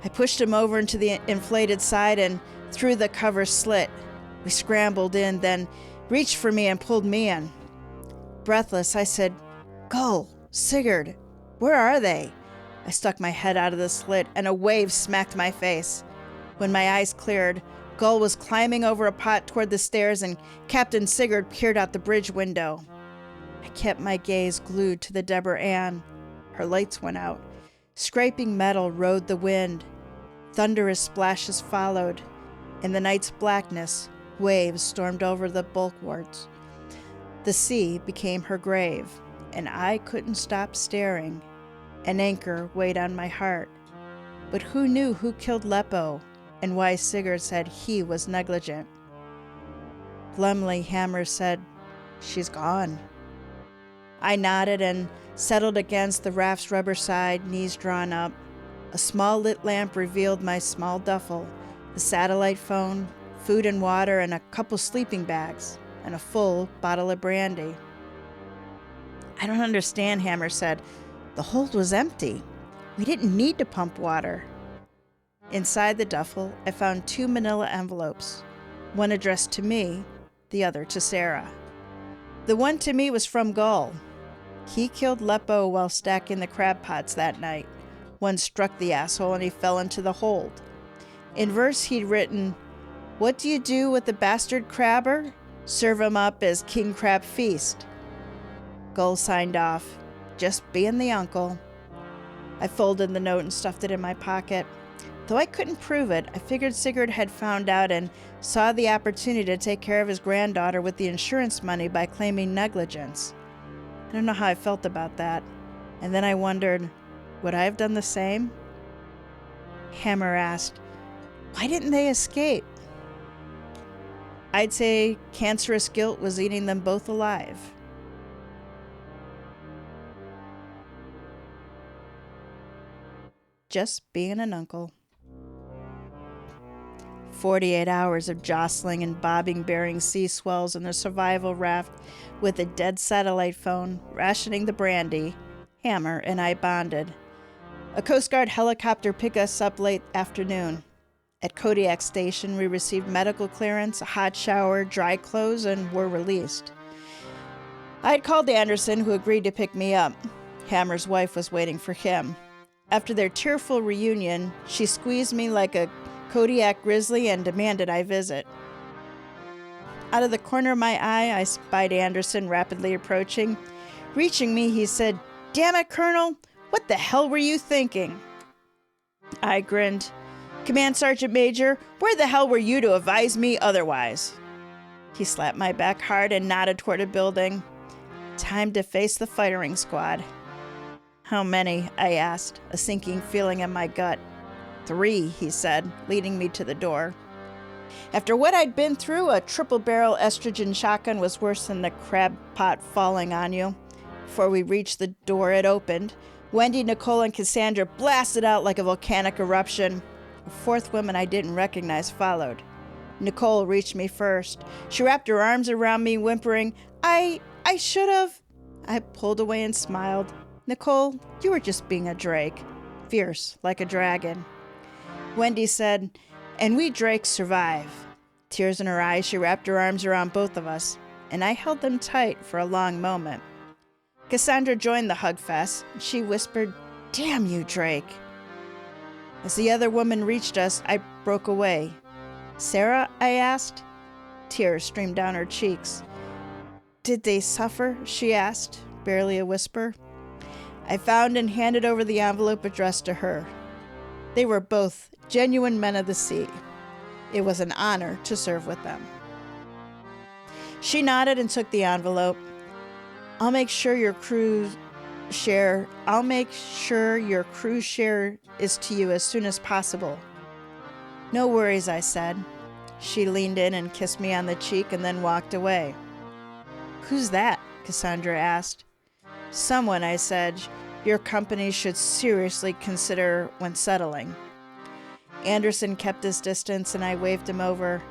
I pushed him over into the inflated side and through the cover slit. We scrambled in, then reached for me and pulled me in. Breathless, I said, "Gull, Sigurd, where are they?" I stuck my head out of the slit and a wave smacked my face. When my eyes cleared, Gull was climbing over a pot toward the stairs and Captain Sigurd peered out the bridge window. I kept my gaze glued to the Debra Anne. Her lights went out. Scraping metal rode the wind. Thunderous splashes followed. In the night's blackness, waves stormed over the bulwarks. The sea became her grave, and I couldn't stop staring. An anchor weighed on my heart. But who knew who killed Lep O, and why Sigurd said he was negligent? Glumly, Hammer said, "She's gone." I nodded and settled against the raft's rubber side, knees drawn up. A small lit lamp revealed my small duffel, the satellite phone, food and water, and a couple sleeping bags, and a full bottle of brandy. "I don't understand," Hammer said. "The hold was empty. We didn't need to pump water." Inside the duffel, I found 2 manila envelopes, one addressed to me, the other to Sarah. The one to me was from Gull. He killed Lep O while stacking the crab pots that night. One struck the asshole and he fell into the hold. In verse he'd written, "What do you do with the bastard crabber? Serve him up as king crab feast." Gull signed off, "Just being the uncle." I folded the note and stuffed it in my pocket. Though I couldn't prove it, I figured Sigurd had found out and saw the opportunity to take care of his granddaughter with the insurance money by claiming negligence. I don't know how I felt about that. And then I wondered, would I have done the same? Hammer asked, "Why didn't they escape?" I'd say cancerous guilt was eating them both alive. Just being an uncle. 48 hours of jostling and bobbing bearing sea swells in the survival raft with a dead satellite phone, rationing the brandy. Hammer and I bonded. A Coast Guard helicopter picked us up late afternoon. At Kodiak Station, we received medical clearance, a hot shower, dry clothes, and were released. I had called Anderson, who agreed to pick me up. Hammer's wife was waiting for him. After their tearful reunion, she squeezed me like a Kodiak grizzly and demanded I visit. Out of the corner of my eye, I spied Anderson rapidly approaching. Reaching me, he said, "Damn it, Colonel, what the hell were you thinking?" I grinned. "Command Sergeant Major, where the hell were you to advise me otherwise?" He slapped my back hard and nodded toward a building. Time to face the firing squad. "How many?" I asked, a sinking feeling in my gut. "3, he said, leading me to the door. After what I'd been through, a triple-barrel estrogen shotgun was worse than the crab pot falling on you. Before we reached the door, it opened. Wendy, Nicole, and Cassandra blasted out like a volcanic eruption. A fourth woman I didn't recognize followed. Nicole reached me first. She wrapped her arms around me, whimpering, I should have. I pulled away and smiled. Nicole, you were just being a drake. Fierce, like a dragon. Wendy said, and we drakes survive. Tears in her eyes, she wrapped her arms around both of us, and I held them tight for a long moment. Cassandra joined the hug fest. She whispered, damn you, Drake. As the other woman reached us, I broke away. Sarah, I asked. Tears streamed down her cheeks. Did they suffer? She asked, barely a whisper. I found and handed over the envelope addressed to her. They were both genuine men of the sea. It was an honor to serve with them. She nodded and took the envelope. I'll make sure your cruise share is to you as soon as possible. No worries, I said. She leaned in and kissed me on the cheek and then walked away. Who's that? Cassandra asked. Someone, I said, your company should seriously consider when settling. Anderson kept his distance and I waved him over.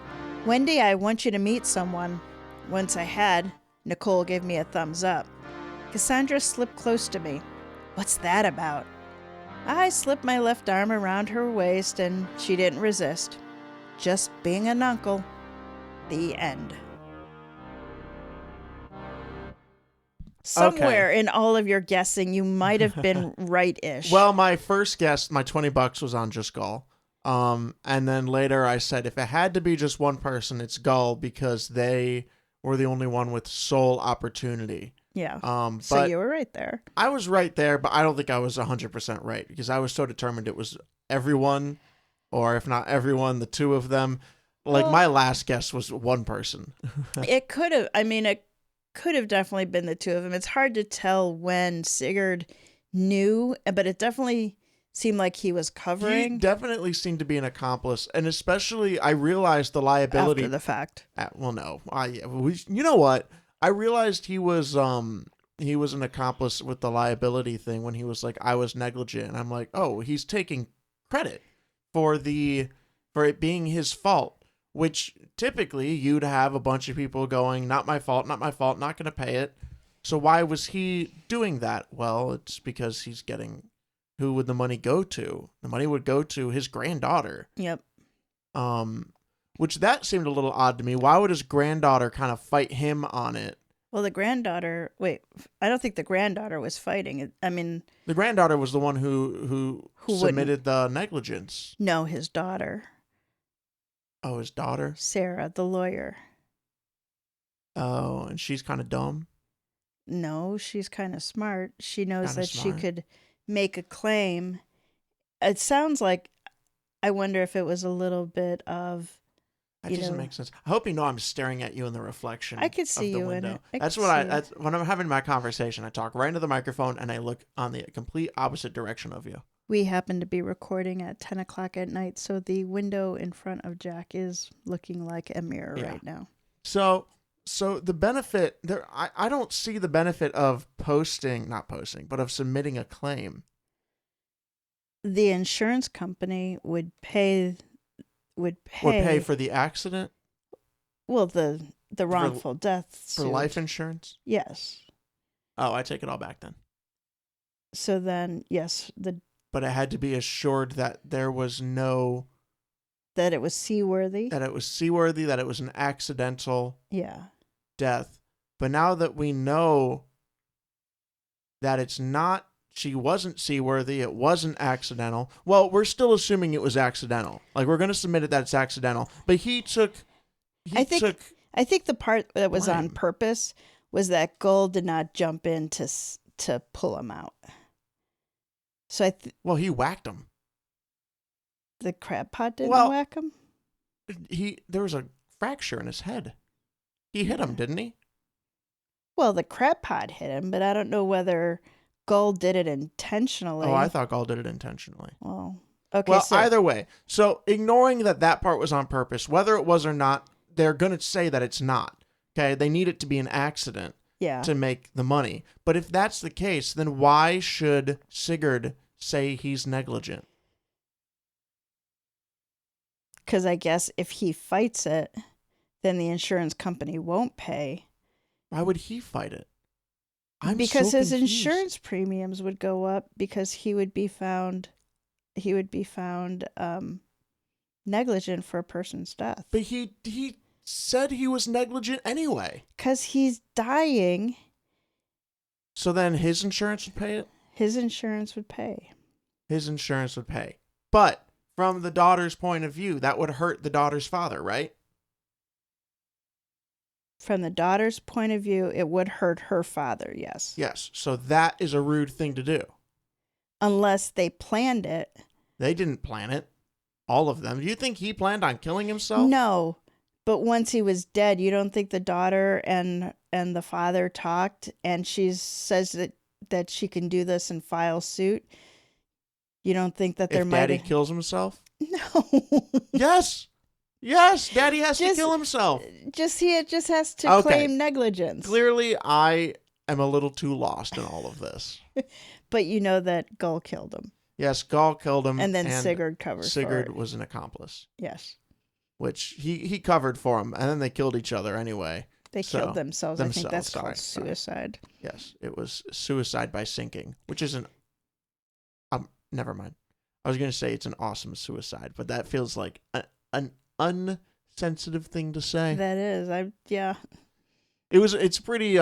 Wendy, I want you to meet someone. Once I had, Nicole gave me a thumbs up. Cassandra slipped close to me. What's that about? I slipped my left arm around her waist and she didn't resist. Just being an uncle. The end. Somewhere in all of your guessing, you might have been right-ish. Well, my first guess, my $20 was on just Gull. And then later I said, if it had to be just one person, it's Gull because they were the only one with sole opportunity. Yeah. So you were right there. I was right there, but I don't think I was 100% right because I was so determined it was everyone, or if not everyone, the two of them. Like my last guess was one person. It could have definitely been the two of them. It's hard to tell when Sigurd knew, but it definitely seemed like he was covering. He definitely seemed to be an accomplice, and especially I realized the liability after the fact. Well, no, you know what? I realized he was an accomplice with the liability thing when he was like, I was negligent, and I'm like, oh, he's taking credit for it being his fault. Which typically you'd have a bunch of people going, not my fault, not going to pay it. So why was he doing that? Well, it's because he's getting, who would the money go to? The money would go to his granddaughter. Yep. Which that seemed a little odd to me. Why would his granddaughter kind of fight him on it? Well, I don't think the granddaughter was fighting. The granddaughter was the one who submitted the negligence. No, his daughter. Oh, his daughter? Sarah, the lawyer. Oh, and she's kind of dumb? No, she's kind of smart. She knows that she could make a claim. It sounds like, I wonder if it was a little bit of, that doesn't make sense. I hope you know I'm staring at you in the reflection. I could see of the you window. in it. That's when I'm having my conversation. I talk right into the microphone and I look on the complete opposite direction of you. We happen to be recording at 10 o'clock at night, so the window in front of Jack is looking like a mirror right now. So the benefit there, I don't see the benefit of of submitting a claim. The insurance company would pay for the accident. Well, the wrongful death for life insurance. Yes. Oh, I take it all back then. So then, yes, but it had to be assured that there was no... That it was seaworthy. That it was an accidental death. But now that we know that it's not, she wasn't seaworthy, it wasn't accidental, well, we're still assuming it was accidental. Like, we're going to submit it that it's accidental. But I think the part that was on purpose was that Gull did not jump in to pull him out. So well, he whacked him. The crab pot didn't whack him? There was a fracture in his head. He hit him, didn't he? Well, the crab pot hit him, but I don't know whether Gull did it intentionally. Oh, I thought Gull did it intentionally. Well, okay. Well, either way. So ignoring that part was on purpose, whether it was or not, they're going to say that it's not. Okay, they need it to be an accident. Yeah. to make the money. But if that's the case, then why should Sigurd say he's negligent? Because I guess if he fights it, then the insurance company won't pay. Why would he fight it? Because so his confused. insurance premiums would go up because he would be found negligent for a person's death. But he said he was negligent anyway. Because he's dying. So then his insurance would pay it? His insurance would pay. His insurance would pay. But from the daughter's point of view, that would hurt the daughter's father, right? From the daughter's point of view, it would hurt her father, yes. Yes. So that is a rude thing to do. Unless they planned it. They didn't plan it. All of them. Do you think he planned on killing himself? No. But once he was dead, you don't think the daughter and the father talked and she says that she can do this and file suit? You don't think that there if might Daddy kills himself? No. Yes. Yes, Daddy has to kill himself. He just has to claim negligence. Clearly, I am a little too lost in all of this. But you know that Gull killed him. Yes, Gull killed him. And then Sigurd covered for it. Sigurd was an accomplice. Yes. Which he covered for him, and then they killed each other anyway. They killed themselves. I think that's called suicide. Yes, it was suicide by sinking, which isn't... never mind. I was going to say it's an awesome suicide, but that feels like an unsensitive thing to say. That is. Yeah. It's pretty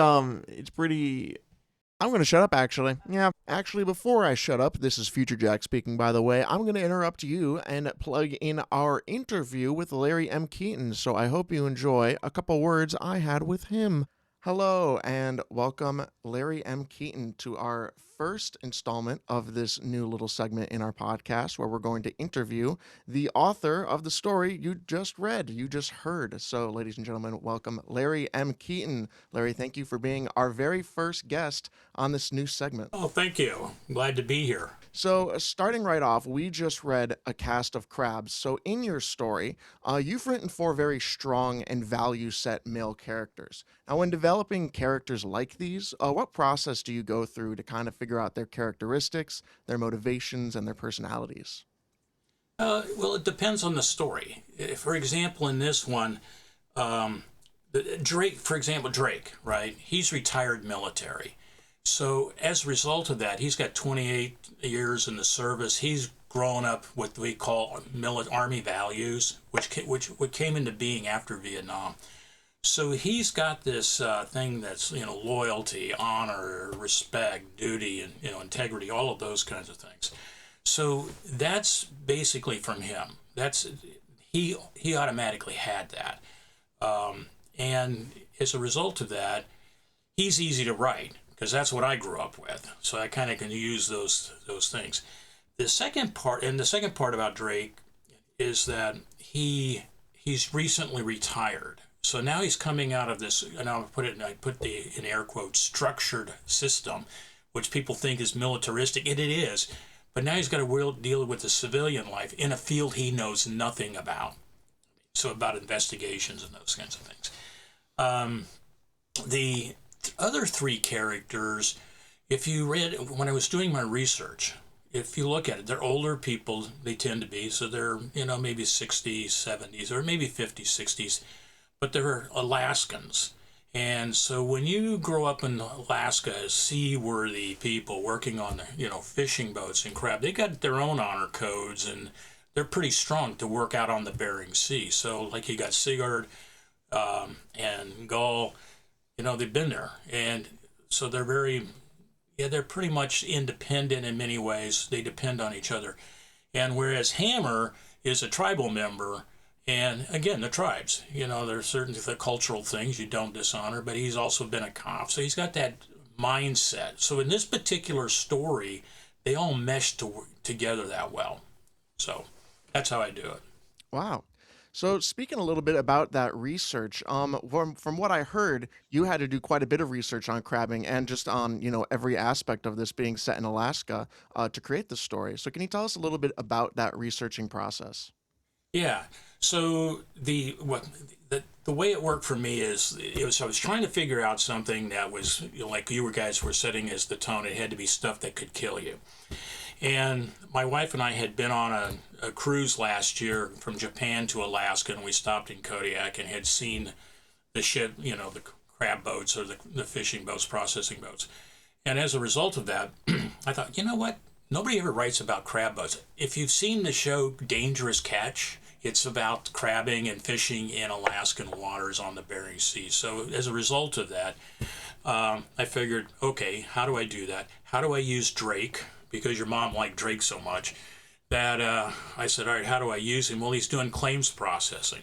I'm going to shut up, actually. Yeah, actually, before I shut up, this is Future Jack speaking, by the way. I'm going to interrupt you and plug in our interview with Larry M. Keeton, so I hope you enjoy a couple words I had with him. Hello, and welcome Larry M. Keeton to our first installment of this new little segment in our podcast where we're going to interview the author of the story you just read, you just heard. So, ladies and gentlemen, welcome Larry M. Keeton. Larry, thank you for being our very first guest on this new segment. Oh, thank you. Glad to be here. So, starting right off, we just read A Cast of Crabs. So, in your story, you've written 4 very strong and value-set male characters. Now, when developing characters like these, what process do you go through to kind of figure out their characteristics, their motivations, and their personalities? Well, it depends on the story. For example, in this one, Drake, right? He's retired military. So as a result of that, he's got 28 years in the service. He's grown up with what we call Army values, which came into being after Vietnam. So he's got this thing that's, loyalty, honor, respect, duty, and, integrity, all of those kinds of things. So that's basically from him. He automatically had that. And as a result of that, he's easy to write because that's what I grew up with. So I kind of can use those things. The second part about Drake is that he's recently retired. So now he's coming out of this, and I put the in air quotes structured system, which people think is militaristic, and it is. But now he's got to deal with the civilian life in a field he knows nothing about. So about investigations and those kinds of things. The other 3 characters, if you read, when I was doing my research, if you look at it, they're older people, they tend to be, so they're, maybe 60s, 70s, or maybe 50s, 60s, but they're Alaskans. And so when you grow up in Alaska as seaworthy people working on fishing boats and crab, they got their own honor codes, and they're pretty strong to work out on the Bering Sea. So like you got Sigurd and Gull, they've been there. And so they're pretty much independent in many ways. They depend on each other. And whereas Hammer is a tribal member, and again, the tribes, there's certain cultural things you don't dishonor, but he's also been a cop. So he's got that mindset. So in this particular story, they all mesh together that well. So that's how I do it. Wow. So speaking a little bit about that research, from what I heard, you had to do quite a bit of research on crabbing and just on, every aspect of this being set in Alaska to create this story. So can you tell us a little bit about that researching process? Yeah. So the way it worked for me is I was trying to figure out something that was, you know, like you guys were setting as the tone. It had to be stuff that could kill you. And my wife and I had been on a cruise last year from Japan to Alaska, and we stopped in Kodiak and had seen the ship, you know, the crab boats or the fishing boats, processing boats. And as a result of that, I thought, you know what? Nobody ever writes about crab boats. If you've seen the show Dangerous Catch, it's about crabbing and fishing in Alaskan waters on the Bering Sea. So as a result of that, I figured, okay, how do I do that? How do I use Drake? Because your mom liked Drake so much that I said, all right, how do I use him? Well, he's doing claims processing.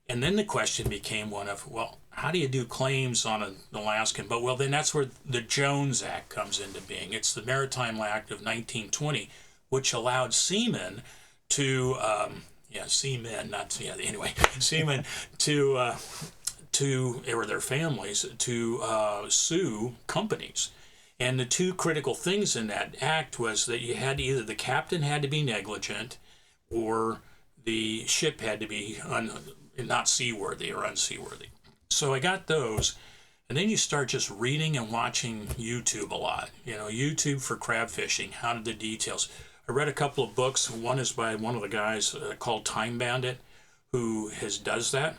And then the question became one of, well, how do you do claims on an Alaskan boat? Well, then that's where the Jones Act comes into being. It's the Maritime Act of 1920, which allowed seamen to, seamen to, or their families, to sue companies. And the two critical things in that act was that you had either the captain had to be negligent or the ship had to be not seaworthy or unseaworthy. So I got those, and then you start just reading and watching YouTube a lot. You know, YouTube for crab fishing, how did the details. I read a couple of books. One is by one of the guys called Time Bandit, who does that.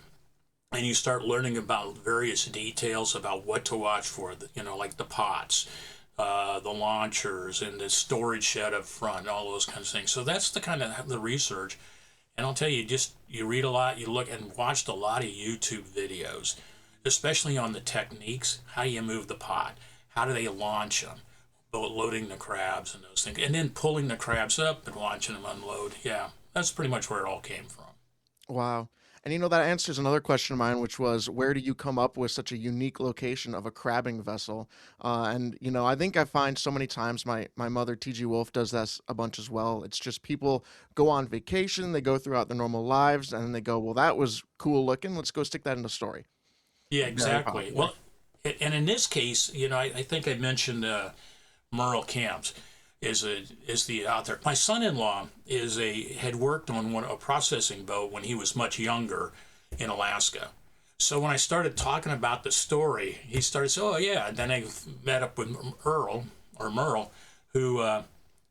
And you start learning about various details about what to watch for, you know, like the pots, the launchers, and the storage shed up front, all those kinds of things. So that's the kind of the research. And I'll tell you, you read a lot, you look and watched a lot of YouTube videos, especially on the techniques. How do you move the pot? How do they launch them? Loading the crabs and those things. And then pulling the crabs up and watching them unload. Yeah, that's pretty much where it all came from. Wow. And you know, that answers another question of mine, which was, where do you come up with such a unique location of a crabbing vessel? And, you know, I think I find so many times my mother, TG Wolff, does this a bunch as well. It's just people go on vacation, they go throughout their normal lives, and then they go, well, that was cool looking. Let's go stick that in a story. Yeah, Very exactly. popular. Well, and in this case, you know, I think I mentioned Merle Camps is the author. My son-in-law had worked on a processing boat when he was much younger in Alaska. So when I started talking about the story, he started saying, "Oh yeah." And then I met up with Merle, who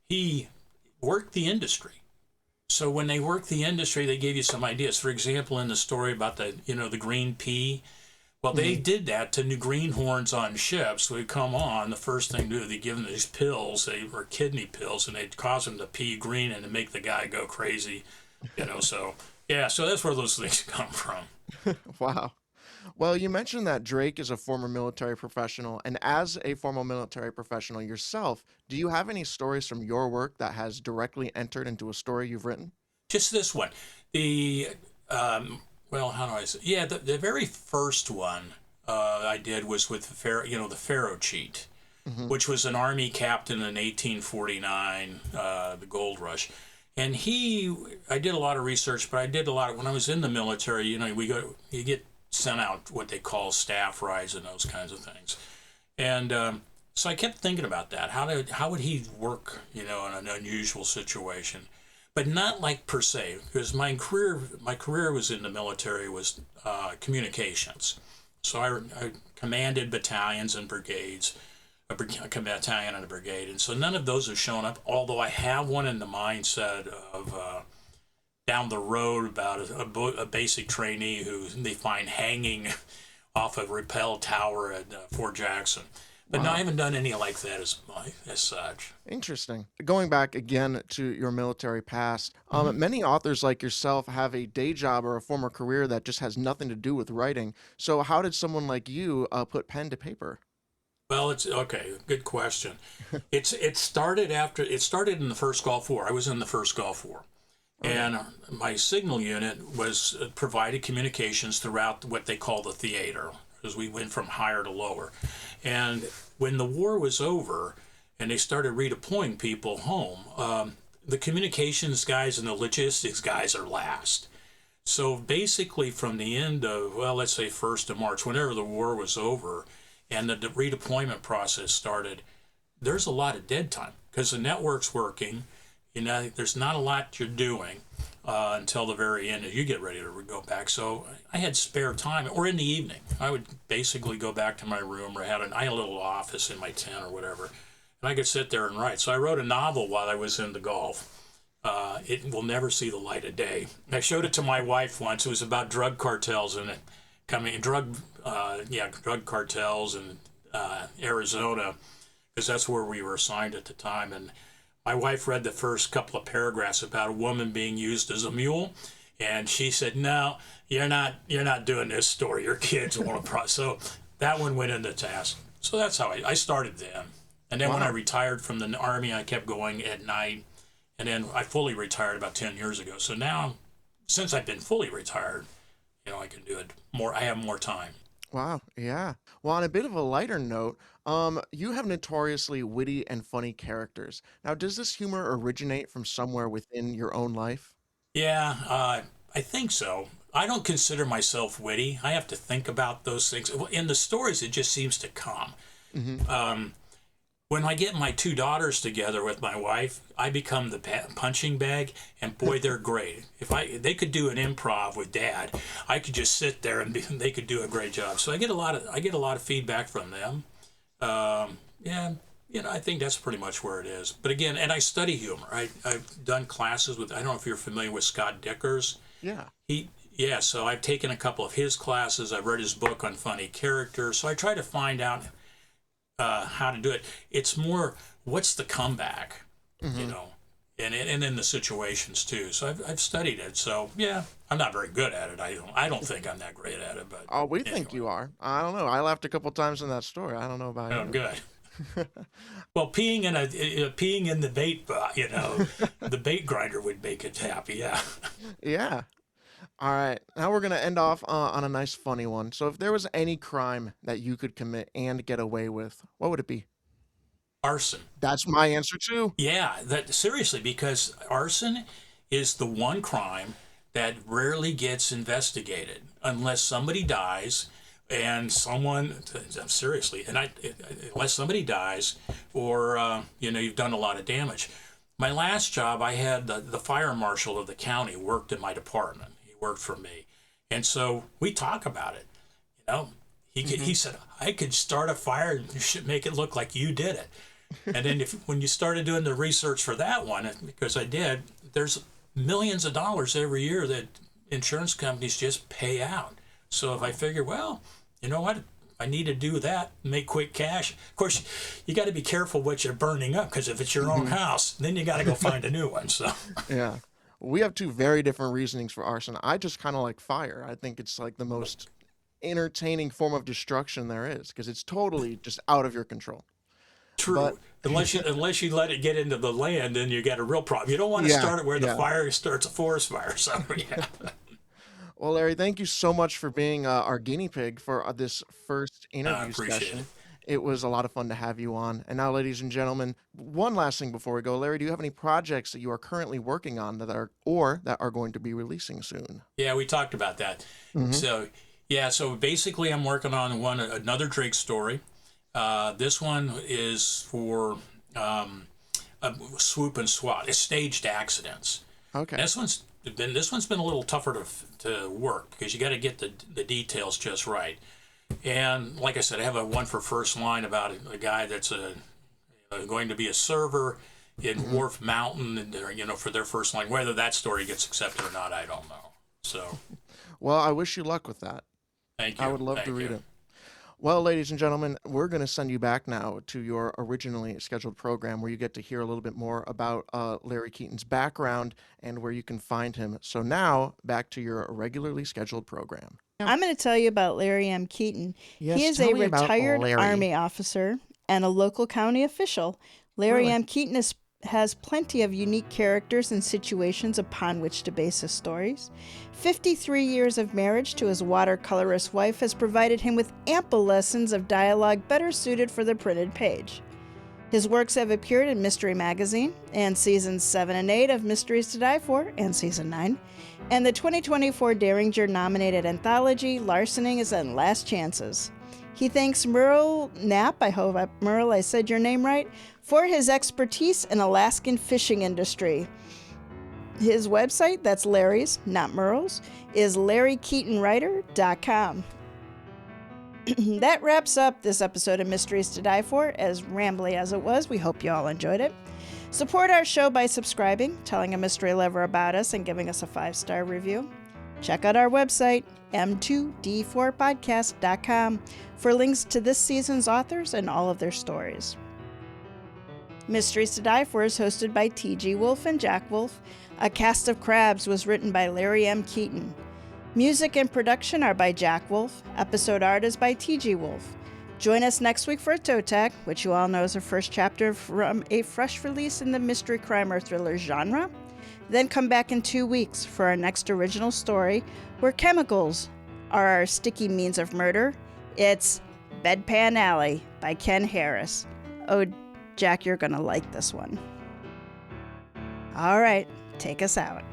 he worked the industry. So when they worked the industry, they gave you some ideas. For example, in the story about the green pea. Well, they did that to new greenhorns on ships. So they come on, the first thing to do, they give them these pills, they were kidney pills, and they'd cause them to pee green and to make the guy go crazy, you know. So, yeah, so that's where those things come from. Wow. Well, you mentioned that Drake is a former military professional, and as a former military professional yourself, do you have any stories from your work that has directly entered into a story you've written? Just this one. How do I say? Yeah, the very first one I did was with the Pharaoh cheat, Hmm. which was an army captain in 1849, the gold rush. And I did a lot of research, but I did a lot when I was in the military. You know, you get sent out what they call staff rides and those kinds of things. And so I kept thinking about that. How would he work, you know, in an unusual situation? But not like per se, because my career was in the military was communications. So I commanded battalions and brigades, a battalion and a brigade, and so none of those have shown up. Although I have one in the mindset of down the road about a basic trainee who they find hanging off a rappel tower at Fort Jackson. But no, I Wow. haven't done any like that as such. Interesting. Going back again to your military past, Mhm. many authors like yourself have a day job or a former career that just has nothing to do with writing. So, how did someone like you put pen to paper? Well, it's okay. Good question. It started in the first Gulf War. I was in the first Gulf War, Okay. and my signal unit was provided communications throughout what they call the theater, because we went from higher to lower. And when the war was over, and they started redeploying people home, the communications guys and the logistics guys are last. So basically, from the end of, well, let's say 1st of March, whenever the war was over and the redeployment process started, there's a lot of dead time because the network's working. You know, there's not a lot you're doing. until the very end. You get ready to go back. So I had spare time, or in the evening, I would basically go back to my room, or I had a little office in my tent or whatever, and I could sit there and write. So I wrote a novel while I was in the Gulf. It will never see the light of day. I showed it to my wife once. It was about drug cartels and drug cartels in Arizona, because that's where we were assigned at the time. And my wife read the first couple of paragraphs about a woman being used as a mule, and she said, "No, you're not doing this story. Your kids won't." So that one went into task. So that's how I started then. And then when I retired from the Army, I kept going at night. And then I fully retired about 10 years ago. So now, since I've been fully retired, I can do it more. I have more time. Wow, yeah. Well, on a bit of a lighter note, you have notoriously witty and funny characters. Now, does this humor originate from somewhere within your own life? Yeah, I think so. I don't consider myself witty. I have to think about those things. In the stories, it just seems to come. Mm-hmm. When I get my two daughters together with my wife, I become the punching bag, and boy, they're great. If they could do an improv with Dad, I could just sit there and they could do a great job. So I get a lot of feedback from them. Yeah, I think that's pretty much where it is. But again, and I study humor. I've done classes with. I don't know if you're familiar with Scott Dickers. Yeah. So I've taken a couple of his classes. I've read his book on funny characters. So I try to find out how to do it. It's more, what's the comeback, Mm-hmm. and in the situations too. So I've studied it. So yeah, I'm not very good at it. I don't think I'm that great at it. But Oh, we think you are. I don't know. I laughed a couple times in that story. I don't know about Oh, you. good. Well, peeing in the bait, the bait grinder would make it happy. Yeah. Yeah. All right. Now we're going to end off on a nice funny one. So if there was any crime that you could commit and get away with, what would it be? Arson. That's my answer too. Yeah, that seriously, because arson is the one crime that rarely gets investigated unless somebody dies and seriously, unless somebody dies or you've done a lot of damage. My last job, I had the fire marshal of the county worked in my department. He worked for me, and so we talk about it. He said, I could start a fire and make it look like you did it. And then when you started doing the research for that one, because I did, there's millions of dollars every year that insurance companies just pay out. So if I figure, well, you know what, I need to do that, make quick cash. Of course, you got to be careful what you're burning up, because if it's your own house, then you got to go find a new one. So Yeah. We have two very different reasonings for arson. I just kind of like fire. I think it's like the most entertaining form of destruction there is, because it's totally just out of your control. true. But Unless you let it get into the land, then you got a real problem. You don't want to start it where the fire starts a forest fire. So yeah. Well, Larry, thank you so much for being our guinea pig for this first interview appreciate session. it. It was a lot of fun to have you on. And now, ladies and gentlemen, one last thing before we go. Larry, do you have any projects that you are currently working on that are going to be releasing soon? Yeah, we talked about that. So basically I'm working on another Drake story. This one is for a swoop and swat. It's staged accidents. Okay. This one's been a little tougher to work, because you got to get the details just right. And like I said, I have one for First Line about a guy that's going to be a server in Wolf Mountain, and for their First Line. Whether that story gets accepted or not, I don't know. So, Well, I wish you luck with that. thank you. I would love Thank to read you. it. Well, ladies and gentlemen, we're going to send you back now to your originally scheduled program, where you get to hear a little bit more about Larry Keeton's background and where you can find him. So now, back to your regularly scheduled program. I'm going to tell you about Larry M. Keeton. Yes, He is tell a me about retired Larry. Army officer and a local county official. Larry Really? M. Keeton has plenty of unique characters and situations upon which to base his stories. 53 years of marriage to his watercolorist wife has provided him with ample lessons of dialogue better suited for the printed page. His works have appeared in Mystery Magazine and Seasons 7 and 8 of Mysteries to Die For and Season 9, and the 2024 Derringer-nominated anthology Larcenings and Last Chances. He thanks Merle Knapp, I hope, Merle, I said your name right, for his expertise in Alaskan fishing industry. His website, that's Larry's, not Merle's, is LarryKeetonWriter.com. That wraps up this episode of Mysteries to Die For. As rambly as it was, we hope you all enjoyed it. Support our show by subscribing, telling a mystery lover about us, and giving us a 5-star review. Check out our website, m2d4podcast.com, for links to this season's authors and all of their stories. Mysteries to Die For is hosted by TG Wolff and Jack Wolff. A Cast of Crabs was written by Larry M. Keeton. Music and production are by Jack Wolff. Episode art is by TG Wolff. Join us next week for a Toe Tag, which you all know is a first chapter from a fresh release in the mystery crime or thriller genre. Then come back in 2 weeks for our next original story, where chemicals are our sticky means of murder. It's Bedpan Alley by Ken Harris. Oh, Jack, you're going to like this one. All right, take us out.